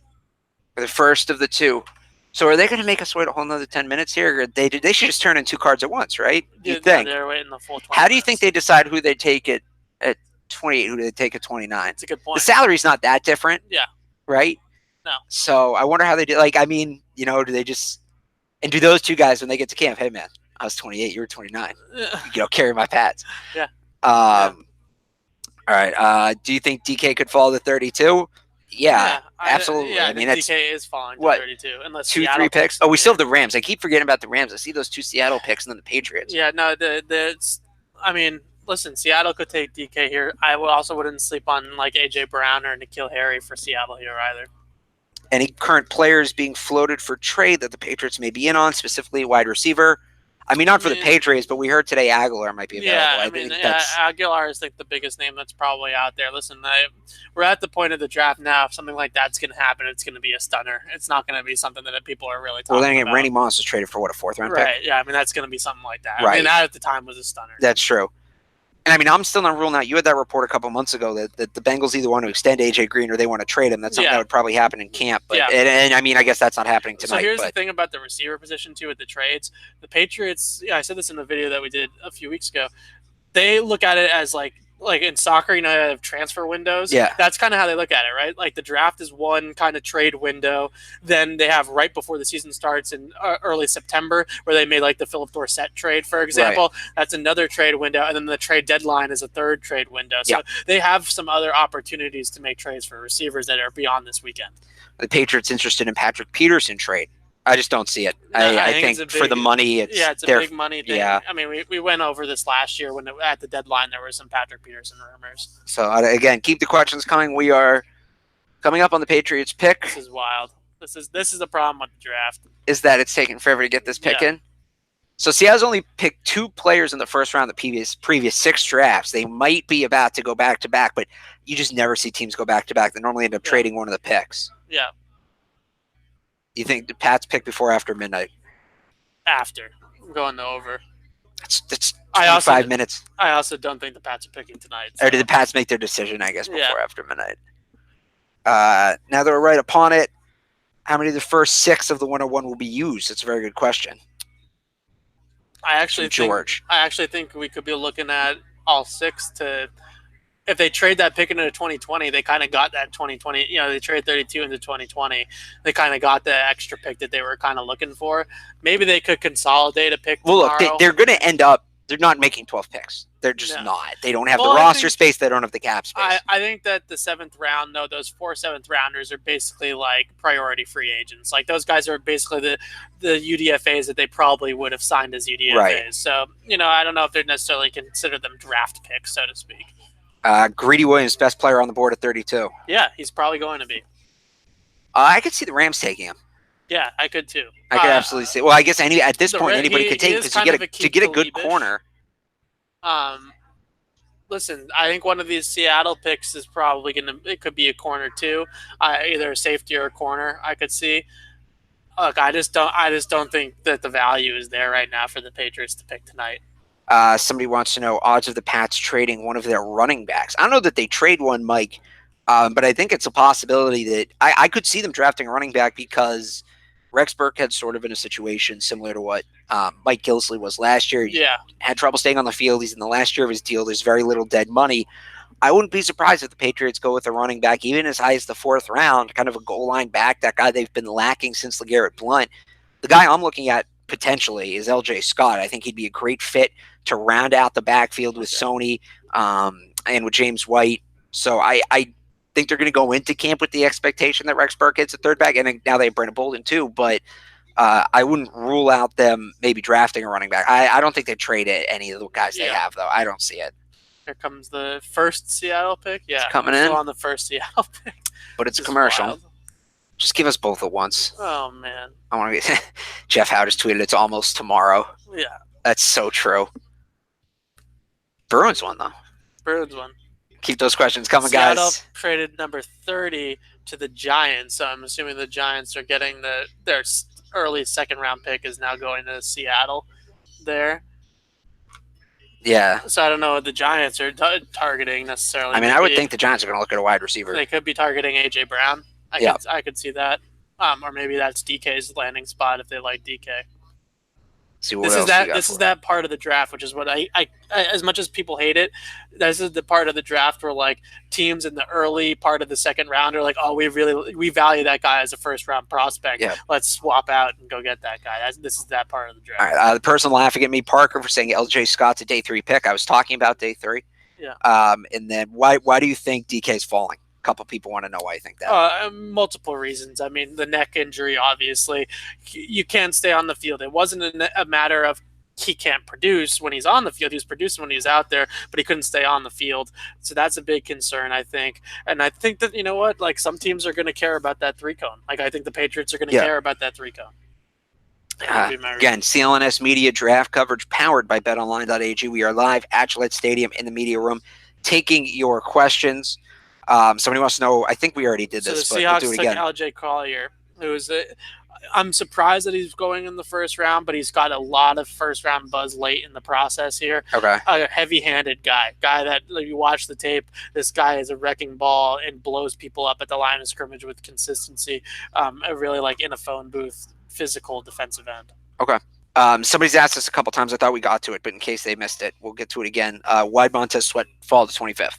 For the first of the 2. So are they going to make us wait a whole another 10 minutes here? Or they should just turn in 2 cards at once, right? You think?
They're waiting the full 20
How do you think they decide who they take at 28, who they take at 29?
It's a good point.
The salary's not that different.
Yeah.
Right?
No.
So I wonder how they do. Do they just – and do those 2 guys, when they get to camp, hey, man, I was 28, you were 29. Carry my pads.
Yeah.
All right. Do you think DK could fall to 32? Yeah, absolutely.
I mean, DK is falling to 32. Unless
2, 3 picks? Oh, we still have the Rams. I keep forgetting about the Rams. I see those 2 Seattle picks and then the Patriots.
Yeah, no, listen, Seattle could take DK here. I also wouldn't sleep on A.J. Brown or N'Keal Harry for Seattle here either.
Any current players being floated for trade that the Patriots may be in on, specifically wide receiver? I mean, not for the Patriots, but we heard today Aguilar might be available.
Yeah, Aguilar is the biggest name that's probably out there. Listen, we're at the point of the draft now. If something like that's going to happen, it's going to be a stunner. It's not going to be something that people are really talking about.
Well, then again, Randy Moss was traded for, a 4th-round pick?
Right, yeah, that's going to be something like that.
Right.
That at the time was a stunner.
That's true. And I mean, I'm still not ruling out. You had that report a couple months ago that the Bengals either want to extend AJ Green or they want to trade him. That's something that would probably happen in camp. But and I mean, I guess that's not happening tonight.
So here's the thing about the receiver position too with the trades. The Patriots, I said this in the video that we did a few weeks ago. They look at it as like in soccer, you know, they have transfer windows.
Yeah.
That's kind of how they look at it, right? Like the draft is one kind of trade window. Then they have right before the season starts in early September where they made like the Philip Dorsett trade, for example. Right. That's another trade window. And then the trade deadline is a third trade window. So they have some other opportunities to make trades for receivers that are beyond this weekend.
The Patriots interested in Patrick Peterson trade. I just don't see it. No, I think big, for the money, it's
a big money thing. Yeah. I mean, we went over this last year when at the deadline there were some Patrick Peterson rumors.
So again, keep the questions coming. We are coming up on the Patriots pick.
This is wild. This is the problem with the draft.
Is that it's taking forever to get this pick in? So Seattle's only picked 2 players in the first round of the previous 6 drafts. They might be about to go back to back, but you just never see teams go back to back. They normally end up trading one of the picks.
Yeah.
You think the Pats pick before or after midnight?
After. I'm going to over.
It's 25 minutes.
I also don't think the Pats are picking tonight.
So. Or did the Pats make their decision, I guess, before or after midnight? Now that we're right upon it, how many of the first 6 of the 101 will be used? That's a very good question.
I actually think we could be looking at all 6 to... If they trade that pick into 2020, they kind of got that 2020. You know, they traded 32 into 2020. They kind of got the extra pick that they were kind of looking for. Maybe they could consolidate a pick tomorrow.
Well, look, they're going to end up. They're not making 12 picks. They're just not. They don't have the roster space. They don't have the cap space.
I think that the 7th round, though, those 4 7th rounders are basically like priority free agents. Like those guys are basically the UDFAs that they probably would have signed as UDFAs.
Right.
So, you know, I don't know if they'd necessarily consider them draft picks, so to speak.
Greedy Williams, best player on the board at 32.
Yeah, he's probably going to be.
I could see the Rams taking him.
Yeah, I could too.
I could absolutely see. Well, I guess at this point anybody could take because to get a good corner.
Listen, I think one of these Seattle picks is probably it could be a corner too, either a safety or a corner. I could see. Look, I just don't think that the value is there right now for the Patriots to pick tonight.
Somebody wants to know odds of the Pats trading one of their running backs. I don't know that they trade one, Mike, but I think it's a possibility that I could see them drafting a running back because Rex Burkhead's sort of in a situation similar to what Mike Gillislee was last year. He had trouble staying on the field. He's in the last year of his deal. There's very little dead money. I wouldn't be surprised if the Patriots go with a running back, even as high as the 4th round, kind of a goal line back, that guy they've been lacking since LeGarrette Blount. The guy I'm looking at potentially is LJ Scott. I think he'd be a great fit to round out the backfield with Sony and with James White. So I think they're going to go into camp with the expectation that Rex Burkhead's a third back, and now they have Brandon Bolden too, but I wouldn't rule out them maybe drafting a running back. I don't think they trade any of the guys they have, though. I don't see it.
Here comes the first Seattle pick. Yeah,
it's coming in
on the first Seattle pick.
But it's a commercial. Wild. Just give us both at once.
Oh man,
I want to get. Jeff Howe just tweeted it's almost tomorrow.
Yeah,
that's so true. Bruins won though.
Bruins won.
Keep those questions coming,
Seattle
guys.
Traded number 30 to the Giants, so I'm assuming the Giants are getting their early 2nd round pick is now going to Seattle. There.
Yeah.
So I don't know what the Giants are targeting necessarily.
I mean, I would think the Giants are going to look at a wide receiver.
They could be targeting AJ Brown. I could see that. Or maybe that's DK's landing spot if they like DK.
See what this
is that part of the draft, which is what I as much as people hate it, this is the part of the draft where like teams in the early part of the 2nd round are like, oh, we value that guy as a 1st round prospect. Yeah. Let's swap out and go get that guy. This is that part of the draft.
All right, the person laughing at me, Parker, for saying LJ Scott's a day 3 pick. I was talking about day 3.
Yeah.
And then why do you think DK's falling? A couple people want to know why I think that.
Multiple reasons. I mean, the neck injury, obviously. You can't stay on the field. It wasn't a matter of he can't produce when he's on the field. He was producing when he was out there, but he couldn't stay on the field. So that's a big concern, I think. And I think that, you know what, like some teams are going to care about that 3-cone. Like I think the Patriots are going to care about that 3-cone.
Again, CLNS Media Draft coverage powered by BetOnline.ag. We are live at Gillette Stadium in the media room taking your questions. Somebody wants to know, I think we already did this,
but
we'll do it again.
Took LJ Collier, who was I'm surprised that he's going in the first round, but he's got a lot of first round buzz late in the process here.
Okay.
A heavy handed guy that like, you watch the tape. This guy is a wrecking ball and blows people up at the line of scrimmage with consistency. A really like in a phone booth, physical defensive end.
Okay. Somebody's asked us a couple times. I thought we got to it, but in case they missed it, we'll get to it again. Why Montez Sweat fall to 25th?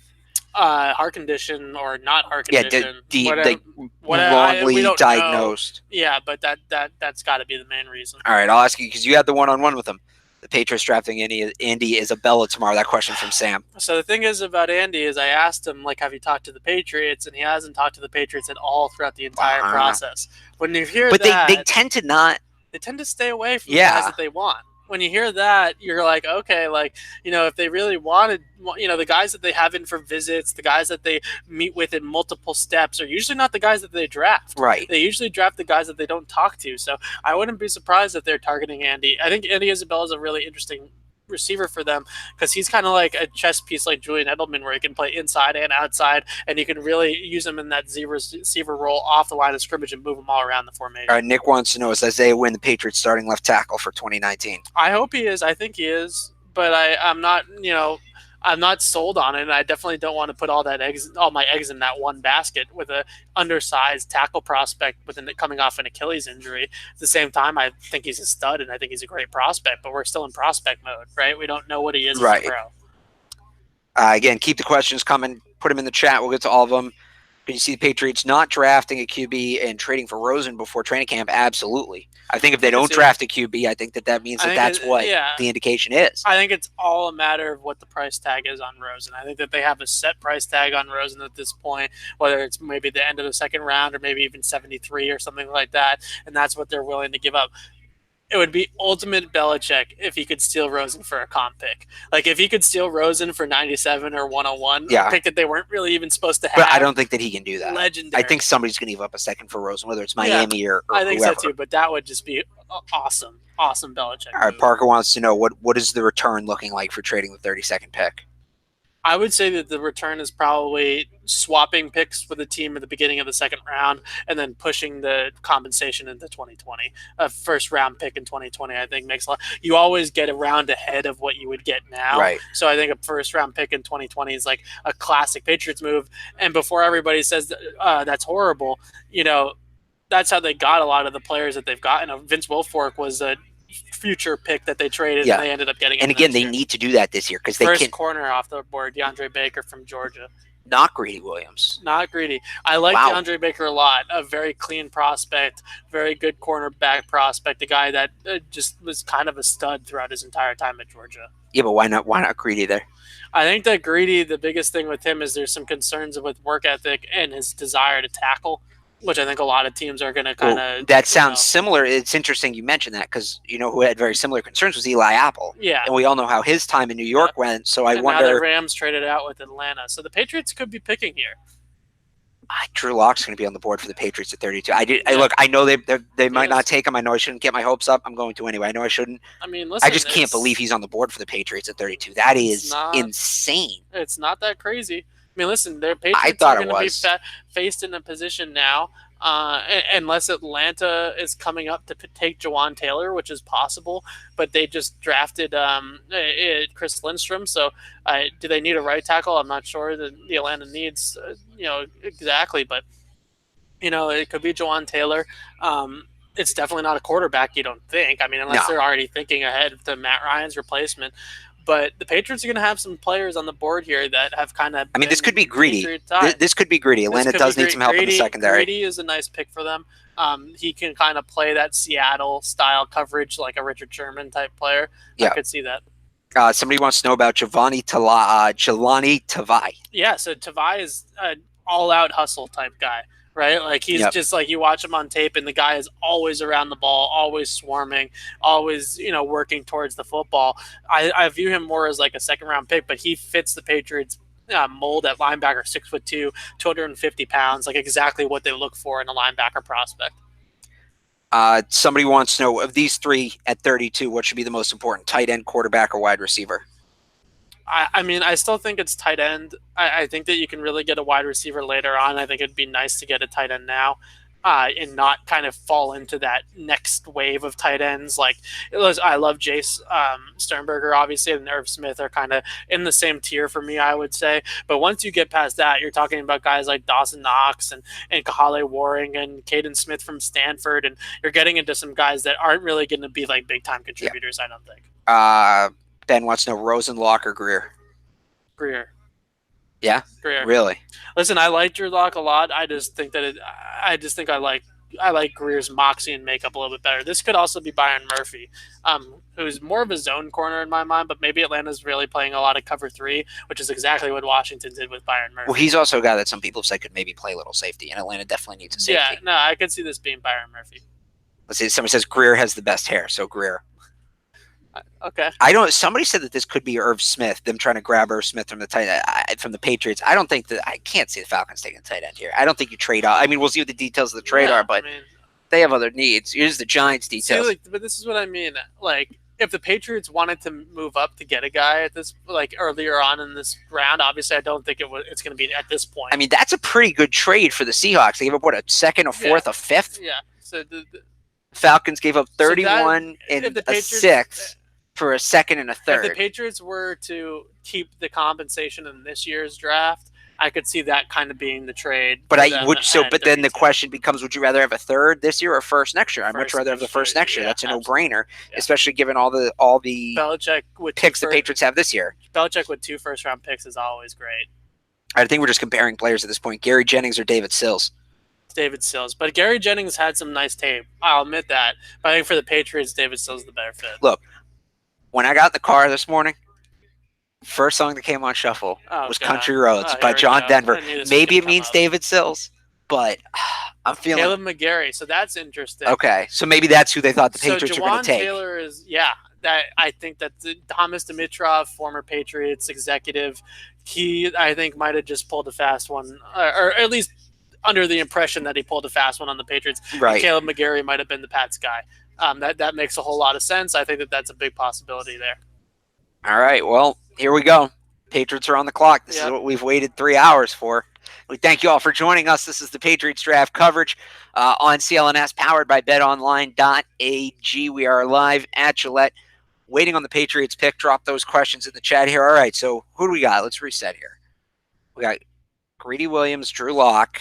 Heart condition or not heart
Yeah,
condition,
like
whatever,
wrongly
we don't
diagnosed.
know. Yeah, but that's got to be the main reason.
All right, I'll ask you because you had the one-on-one with him. The Patriots drafting Andy Isabella tomorrow. That question from Sam.
So the thing is about Andy is I asked him like, have you talked to the Patriots, and he hasn't talked to the Patriots at all throughout the entire process. When you hear
but
that,
they tend to not.
They tend to stay away from the guys that they want. When you hear that, you're like, okay, like, if they really wanted, the guys that they have in for visits, the guys that they meet with in multiple steps are usually not the guys that they draft.
Right.
They usually draft the guys that they don't talk to. So I wouldn't be surprised if they're targeting Andy. I think Andy Isabella is a really interesting receiver for them because he's kind of like a chess piece like Julian Edelman where he can play inside and outside, and you can really use him in that receiver role off the line of scrimmage and move him all around the formation.
All right, Nick wants to know, is Isaiah Wynn the Patriots starting left tackle for 2019?
I hope he is. I think he is, but I'm not, I'm not sold on it, and I definitely don't want to put all my eggs in that one basket with a undersized tackle prospect coming off an Achilles injury. At the same time, I think he's a stud, and I think he's a great prospect, but we're still in prospect mode, right? We don't know what he is as a pro.
Again, keep the questions coming. Put them in the chat. We'll get to all of them. Can you see the Patriots not drafting a QB and trading for Rosen before training camp? Absolutely. I think if they don't draft a QB, I think that means that's what the indication is.
I think it's all a matter of what the price tag is on Rosen. I think that they have a set price tag on Rosen at this point, whether it's maybe the end of the second round or maybe even 73 or something like that, and that's what they're willing to give up. It would be ultimate Belichick if he could steal Rosen for a comp pick. Like if he could steal Rosen for 97 or 101, a pick that they weren't really even supposed to have.
But I don't think that he can do that.
Legendary.
I think somebody's going to give up a second for Rosen, whether it's Miami or
I think
whoever.
so too, but that would just be awesome. Awesome Belichick.
All right, Parker wants to know, what is the return looking like for trading the 32nd pick?
I would say that the return is probably swapping picks with a team at the beginning of the second round and then pushing the compensation into 2020. A first round pick in 2020, I think, makes a lot. You always get a round ahead of what you would get now.
Right.
So I think a first round pick in 2020 is like a classic Patriots move. And before everybody says that's horrible, that's how they got a lot of the players that they've gotten. Vince Wilfork was a future pick that they traded and they ended up getting.
And again, they need to do that this year because they
first corner off the board, DeAndre Baker from Georgia.
Not Greedy Williams.
Not Greedy. I like DeAndre Baker a lot. A very clean prospect, very good cornerback prospect. A guy that just was kind of a stud throughout his entire time at Georgia.
Yeah, but why not Greedy there?
I think that Greedy, the biggest thing with him is there's some concerns with work ethic and his desire to tackle, which I think a lot of teams are going to kind of.
That sounds similar. It's interesting you mentioned that because who had very similar concerns was Eli Apple.
Yeah,
and we all know how his time in New York went. So I wonder.
Now the Rams traded out with Atlanta, so the Patriots could be picking here.
Drew Lock's going to be on the board for the Patriots at 32. Look, I know they might not take him. I know I shouldn't get my hopes up. I'm going to anyway. I know I shouldn't.
I mean, listen,
I just can't believe he's on the board for the Patriots at 32. That is insane.
It's not that crazy. I mean, listen, their Patriots are going to be faced in a position now, unless Atlanta is coming up to take Jawan Taylor, which is possible, but they just drafted Chris Lindstrom. So do they need a right tackle? I'm not sure that the Atlanta needs, exactly, but, it could be Jawan Taylor. It's definitely not a quarterback, you don't think. I mean, unless they're already thinking ahead to Matt Ryan's replacement. But the Patriots are going to have some players on the board here that have kind of.
I mean, this could be Greedy. This could be Greedy. Atlanta does need some help in the secondary.
Greedy is a nice pick for them. He can kind of play that Seattle style coverage like a Richard Sherman type player. Yeah. I could see that.
Somebody wants to know about Jelani Tavai.
Yeah, so Tavai is an all-out hustle type guy. Right? Like he's just like you watch him on tape and the guy is always around the ball, always swarming, always, working towards the football. I view him more as like a second round pick, but he fits the Patriots mold at linebacker, 6'2", 250 pounds, like exactly what they look for in a linebacker prospect.
Somebody wants to know, of these three at 32, what should be the most important, tight end, quarterback, or wide receiver?
I mean, I still think it's tight end. I think that you can really get a wide receiver later on. I think it'd be nice to get a tight end now. and not kind of fall into that next wave of tight ends. Like I love Jace Sternberger, obviously, and Irv Smith are kind of in the same tier for me, I would say. But once you get past that, you're talking about guys like Dawson Knox and Kahale Warring and Caden Smith from Stanford, and you're getting into some guys that aren't really going to be like big time contributors. I don't think.
Ben wants to know Rosenlock or Greer.
Greer.
Yeah,
Greer.
really.
Listen, I like Drew Lock a lot. I just think I like Greer's moxie and makeup a little bit better. This could also be Byron Murphy, who's more of a zone corner in my mind, but maybe Atlanta's really playing a lot of cover 3, which is exactly what Washington did with Byron Murphy.
Well, he's also a guy that some people say could maybe play a little safety, and Atlanta definitely needs a safety.
Yeah, no, I could see this being Byron Murphy.
Let's see. Somebody says Greer has the best hair, so Greer.
Okay.
Somebody said that this could be Irv Smith, them trying to grab Irv Smith from the Patriots. I don't think that I can't see the Falcons taking a tight end here. I don't think you trade out. I mean, we'll see what the details of the trade are, but they have other needs. Here's the Giants details.
See, but this is what I mean. Like, if the Patriots wanted to move up to get a guy at this, like earlier on in this round, obviously I don't think it's going to be at this point.
I mean, that's a pretty good trade for the Seahawks. They gave up a second, a fourth, a fifth.
Yeah. So the
Falcons gave up 31 and a sixth for a second and a third.
If the Patriots were to keep the compensation in this year's draft, I could see that kind of being the trade.
But but then the question becomes: would you rather have a third this year or first next year? I'd much rather have the first next year. That's a no-brainer, especially given all the
Belichick
picks the Patriots have this year.
Belichick with 2 first-round picks is always great.
I think we're just comparing players at this point: Gary Jennings or David Sills.
David Sills, but Gary Jennings had some nice tape. I'll admit that. But I think for the Patriots, David Sills is the better fit.
Look, when I got in the car this morning, first song that came on shuffle was Country Roads by John Denver. Maybe it means David Sills, but I'm feeling
Caleb McGarry. So that's interesting.
Okay, so maybe that's who they thought the Patriots were going to take.
Taylor is that I think that Thomas Dimitrov, former Patriots executive, he I think might have just pulled a fast one, or at least under the impression that he pulled a fast one on the Patriots.
Right.
And Caleb McGarry might have been the Pats guy. That makes a whole lot of sense. I think that's a big possibility there.
All right, well, here we go. Patriots are on the clock. This is what we've waited 3 hours for. We thank you all for joining us. This is the Patriots draft coverage on CLNS, powered by betonline.ag. We are live at Gillette, waiting on the Patriots pick. Drop those questions in the chat here. All right, so who do we got? Let's reset here. We got Greedy Williams, Drew Lock,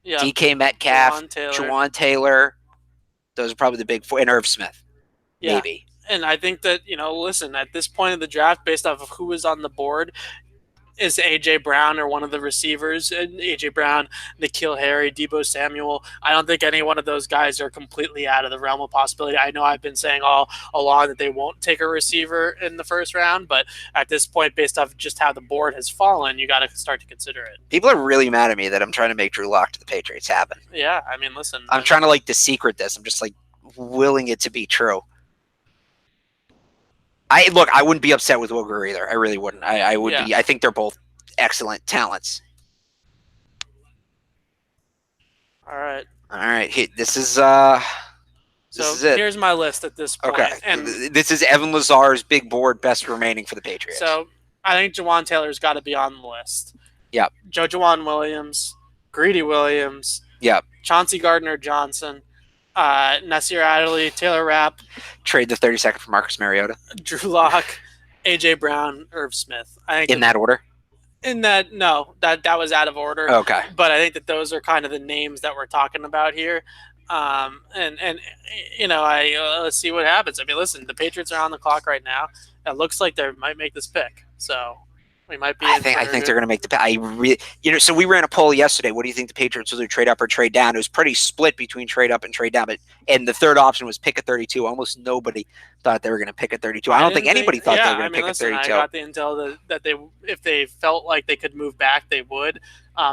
DK Metcalf, Juwan Taylor. Those are probably the big four. And Irv Smith, maybe.
And I think that, listen, at this point of the draft, based off of who is on the board, is A.J. Brown or one of the receivers. A.J. Brown, N'Keal Harry, Deebo Samuel. I don't think any one of those guys are completely out of the realm of possibility. I know I've been saying all along that they won't take a receiver in the first round, but at this point, based off just how the board has fallen, you got to start to consider it.
People are really mad at me that I'm trying to make Drew Lock to the Patriots happen.
Yeah, I mean, listen.
I'm trying to, to secret this. I'm just, willing it to be true. I wouldn't be upset with Will Grier either. I really wouldn't. I would be. I think they're both excellent talents.
All right.
This is it.
Here's my list at this point.
Okay. And this is Evan Lazar's big board, best remaining for the Patriots.
So I think Juwan Taylor's got to be on the list.
Yep.
Juwan Williams, Greedy Williams.
Yep.
Chauncey Gardner-Johnson. Nasir Adderley, Taylor Rapp.
Trade the 32nd for Marcus Mariota.
Drew Lock, A.J. Brown, Irv Smith. I think
in that order?
No, that was out of order.
Okay.
But I think that those are kind of the names that we're talking about here. Let's see what happens. I mean, listen, the Patriots are on the clock right now. It looks like they might make this pick. So we might be.
I think they're going to make the pick. So we ran a poll yesterday. What do you think the Patriots will do? Trade up or trade down? It was pretty split between trade up and trade down. And the third option was pick at 32. Almost nobody thought they were going to pick at 32. I don't think anybody thought they were going to pick at 32.
I got the intel that if they felt like they could move back, they would.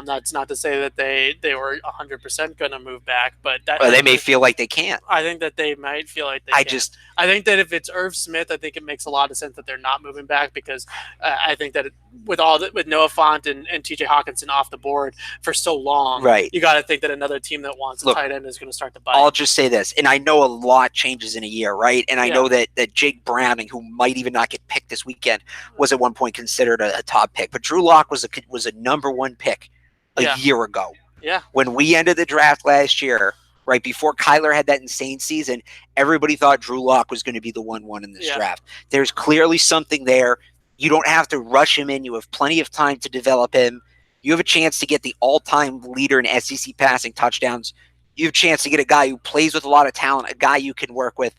That's not to say that they were 100% going to move back, but
they may feel like they can't.
I think that they might feel like they can't. I think that if it's Irv Smith, I think it makes a lot of sense that they're not moving back because I think that with Noah Fant and T.J. Hawkinson off the board for so long,
right?
You got to think that another team that wants a tight end is going to start to bite.
I'll just say this, and I know a lot changes in a year, right? And I know that Jake Browning, who might even not get picked this weekend, was at one point considered a top pick, but Drew Lock was a number one pick a year ago.
Yeah.
When we ended the draft last year, right? Before Kyler had that insane season, everybody thought Drew Lock was going to be the 1-1 in this draft. There's clearly something there. You don't have to rush him in. You have plenty of time to develop him. You have a chance to get the all-time leader in SEC passing touchdowns. You have a chance to get a guy who plays with a lot of talent, a guy you can work with.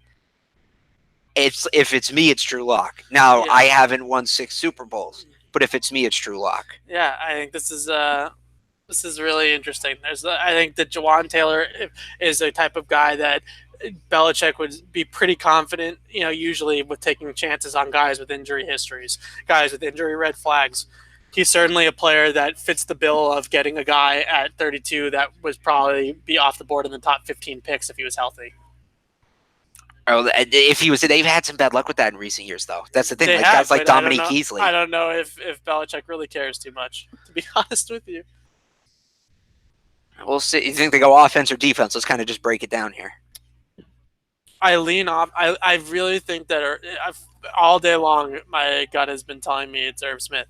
If it's me, it's Drew Lock. Now, I haven't won 6 Super Bowls, but if it's me, it's Drew Lock.
Yeah, I think this is really interesting. I think that Jawan Taylor is a type of guy that Belichick would be pretty confident, usually with taking chances on guys with injury histories, guys with injury red flags. He's certainly a player that fits the bill of getting a guy at 32 that would probably be off the board in the top 15 picks if he was healthy.
Oh, if he was, they've had some bad luck with that in recent years, though. That's the thing.
They
like
have,
guys like Dominique Easley.
I don't know if Belichick really cares too much, to be honest with you.
We'll see. You think they go offense or defense? Let's kind of just break it down here.
I lean off. I really think that all day long my gut has been telling me it's Irv Smith.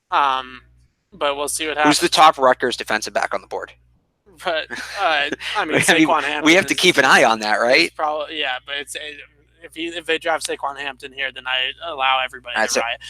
But we'll see what happens.
Who's the top Rutgers defensive back on the board?
But I mean, Saquon Hampton.
We have to keep an eye on that, right?
Probably, yeah. But if they draft Saquon Hampton here, then I allow everybody to riot.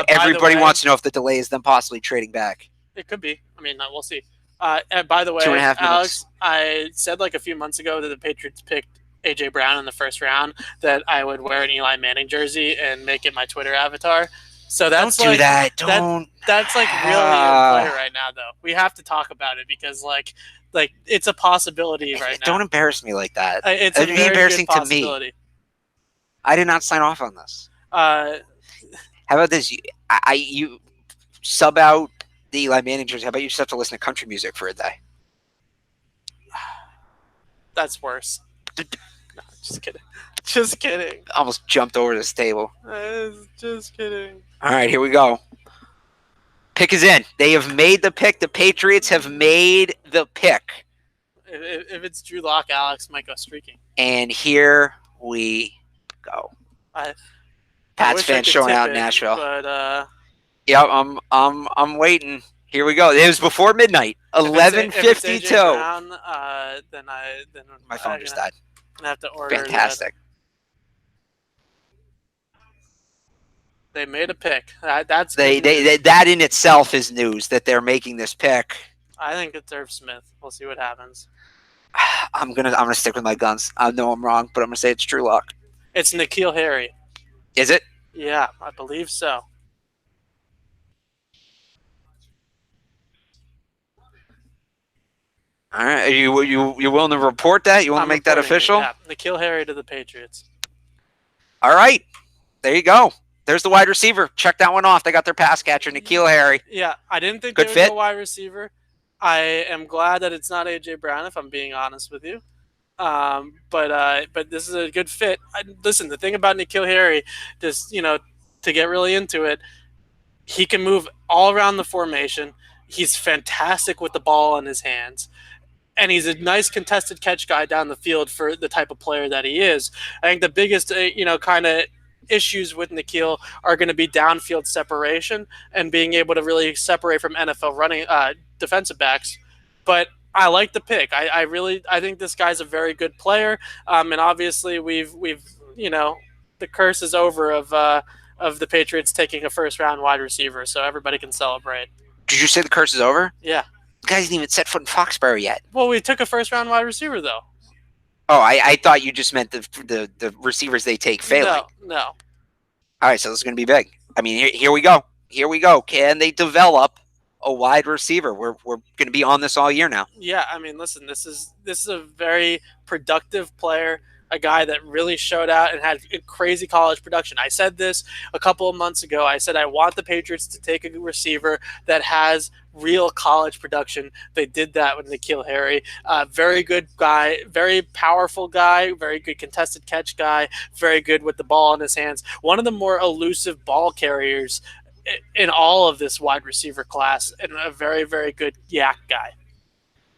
Everybody wants to know if the delay is them possibly trading back.
It could be. I mean, we'll see. And by the way,
2.5 minutes.
Alex, I said like a few months ago that the Patriots picked AJ Brown in the first round, that I would wear an Eli Manning jersey and make it my Twitter avatar. So that's
don't do that. Don't.
That's like really in play right now, though. We have to talk about it because like it's a possibility right now.
Don't embarrass me like that.
It'd be embarrassing to me.
I did not sign off on this. How about this? You sub out the Eli Manning jersey. How about you just have to listen to country music for a day?
That's worse. No, just kidding. Just kidding.
Almost jumped over this table.
Just kidding.
All right, here we go. Pick is in. They have made the pick. The Patriots have made the pick.
If it's Drew Lock, Alex might go streaking.
And here we go. Pats fans showing out in Nashville.
But
yeah, I'm waiting. Here we go. It was before midnight. 11:52.
Then
my phone just died.
I have to order.
Fantastic.
They made a pick. That's
that in itself is news that they're making this pick.
I think it's Irv Smith. We'll see what happens.
I'm gonna stick with my guns. I know I'm wrong, but I'm gonna say it's Drew Lock.
It's N'Keal Harry.
Is it?
Yeah, I believe so.
All right, are you willing to report that? You want to make that official?
Yeah, N'Keal Harry to the Patriots.
All right, there you go. There's the wide receiver. Check that one off. They got their pass catcher, N'Keal Harry.
Yeah, I didn't think they would go wide receiver. I am glad that it's not AJ Brown, if I'm being honest with you. But this is a good fit. Listen, the thing about N'Keal Harry, just to get really into it, he can move all around the formation. He's fantastic with the ball in his hands. And he's a nice contested catch guy down the field for the type of player that he is. I think the biggest, kind of issues with N'Keal are going to be downfield separation and being able to really separate from NFL running defensive backs. But I like the pick. I think this guy's a very good player. And obviously we've the curse is over of the Patriots taking a first round wide receiver, so everybody can celebrate.
Did you say the curse is over?
Yeah.
The guy hasn't even set foot in Foxborough yet.
Well, we took a first round wide receiver though.
Oh, I thought you just meant the receivers they take failing.
No.
All right, so this is going to be big. I mean, here we go. Here we go. Can they develop a wide receiver? We're going to be on this all year now.
Yeah, I mean, listen, this is a very productive player, a guy that really showed out and had crazy college production. I said this a couple of months ago. I said I want the Patriots to take a receiver that has real college production. They did that with N'Keal Harry. Very good guy, very powerful guy, very good contested catch guy, very good with the ball in his hands. One of the more elusive ball carriers in all of this wide receiver class, and a very, very good yak guy.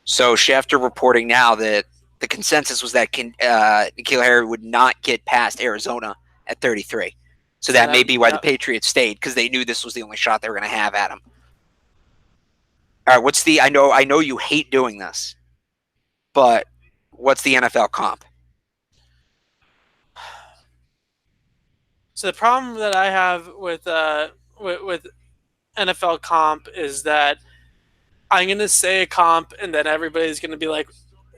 So Schefter reporting now that the consensus was that N'Keal Harry would not get past Arizona at 33. So that may be why the Patriots stayed, because they knew this was the only shot they were going to have at him. All right, I know you hate doing this, but What's the NFL comp?
So the problem that I have with NFL comp is that I'm gonna say a comp, and then everybody's gonna be like,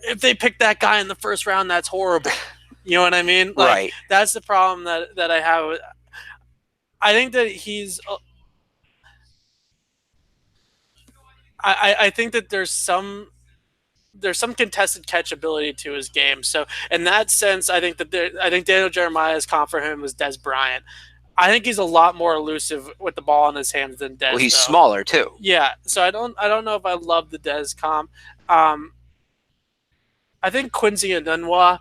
if they pick that guy in the first round, that's horrible. You know what I mean? Like
Right.
that's the problem that I have. I think that he's. I think that there's some contested catchability to his game. So in that sense, I think Daniel Jeremiah's comp for him was Des Bryant. I think he's a lot more elusive with the ball in his hands than Des.
Well, he's
though.
smaller too.
Yeah, so I don't know if I love the Des comp. I think Quincy Enunwa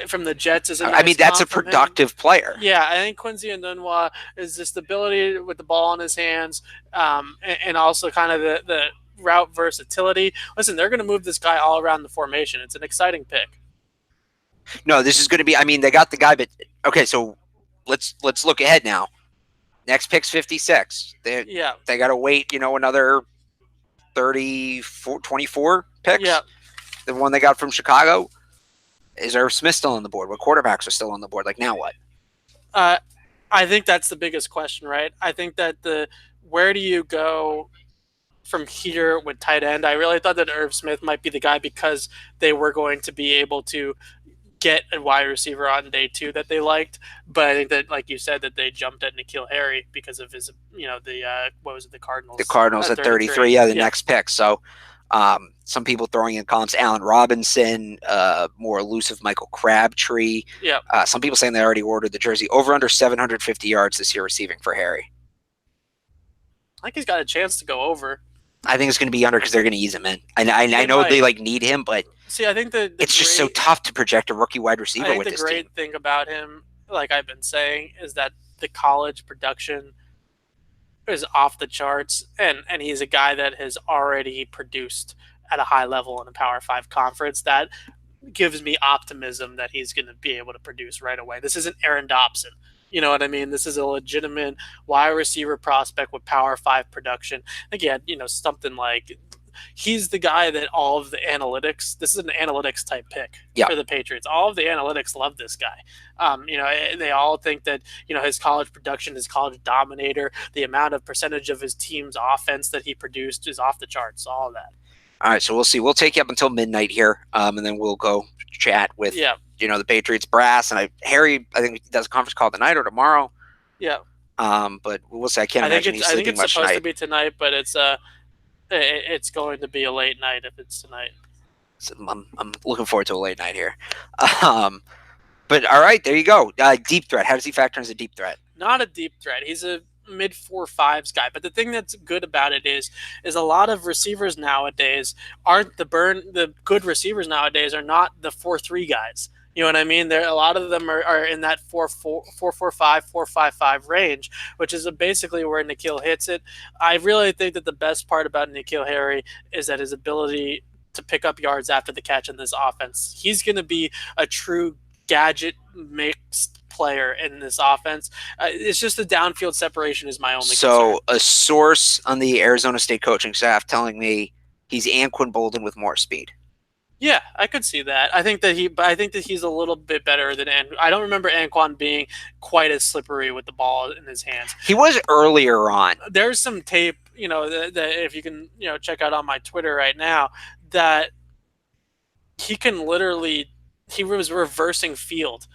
from the Jets is a nice.
I mean, that's a
comp from him.
productive player.
Yeah, I think Quincy Enunwa is the stability with the ball in his hands, and also kind of the route versatility. Listen, they're going to move this guy all around the formation. It's an exciting pick.
No, this is going to be. I mean, they got the guy, but okay. So let's look ahead now. Next pick's 56. They got to wait. Another 24 picks.
Yeah.
The one they got from Chicago. Is Irv Smith still on the board? What quarterbacks are still on the board? Like, now what?
I think that's the biggest question, right? I think that where do you go from here with tight end? I really thought that Irv Smith might be the guy because they were going to be able to get a wide receiver on day 2 that they liked. But I think that, like you said, that they jumped at N'Keal Harry because of his, what was it, the Cardinals?
The Cardinals at 33, next pick. So some people throwing in comps, Allen Robinson, more elusive Michael Crabtree.
Yeah.
Some people saying they already ordered the jersey. Over under 750 yards this year receiving for Harry.
I think he's got a chance to go over.
I think it's going to be under because they're going to ease him in. I know they need him, but
see, I think
it's just so tough to project a rookie wide receiver with this team.
The great thing about him, like I've been saying, is that the college production is off the charts, and he's a guy that has already produced at a high level in a Power 5 conference. That gives me optimism that he's going to be able to produce right away. This isn't Aaron Dobson. You know what I mean? This is a legitimate wide receiver prospect with Power 5 production. Again, something like he's the guy that all of the analytics, this is an analytics type pick for the Patriots. All of the analytics love this guy. They all think that, his college production, his college dominator, the amount of percentage of his team's offense that he produced is off the charts, all of that.
All right, so we'll see. We'll take you up until midnight here, and then we'll go chat with the Patriots brass. And Harry, I think he does a conference call tonight or tomorrow.
Yeah.
But we'll see. I can't imagine he's sleeping much tonight.
I think it's supposed to be tonight, but it's going to be a late night if it's tonight.
So I'm looking forward to a late night here. But all right, there you go. Deep threat. How does he factor in as a deep threat?
Not a deep threat. He's a mid 4.5s guy. But the thing that's good about it is a lot of receivers nowadays aren't the good receivers nowadays are not the 4.3 guys. You know what I mean? A lot of them are in that 4.45, 4.55 range, which is basically where N'Keal hits it. I really think that the best part about N'Keal Harry is that his ability to pick up yards after the catch in this offense. He's going to be a true gadget mixed player in this offense. It's just the downfield separation is my only concern.
A source on the Arizona State coaching staff telling me he's Anquan Boldin with more speed.
Yeah, I could see that. I think that he's a little bit better than Anquan. I don't remember Anquan being quite as slippery with the ball in his hands.
He was earlier on.
There's some tape, that if you can, check out on my Twitter right now, that he was reversing field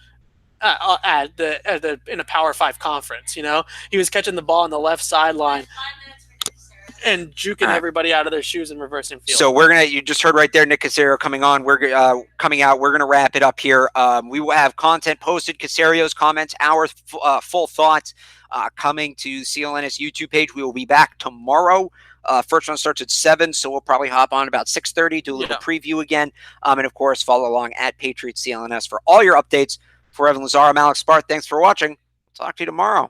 in a Power 5 conference. He was catching the ball on the left sideline and juking everybody out of their shoes and reversing field.
So you just heard right there, Nick Caserio coming on. We're coming out. We're going to wrap it up here. We will have content posted, Caserio's comments, our full thoughts coming to CLNS YouTube page. We will be back tomorrow. First one starts at 7, so we'll probably hop on about 6:30, do a little preview again. And of course, follow along at Patriots CLNS for all your updates. For Evan Lazar, I'm Alex Barth. Thanks for watching. Talk to you tomorrow.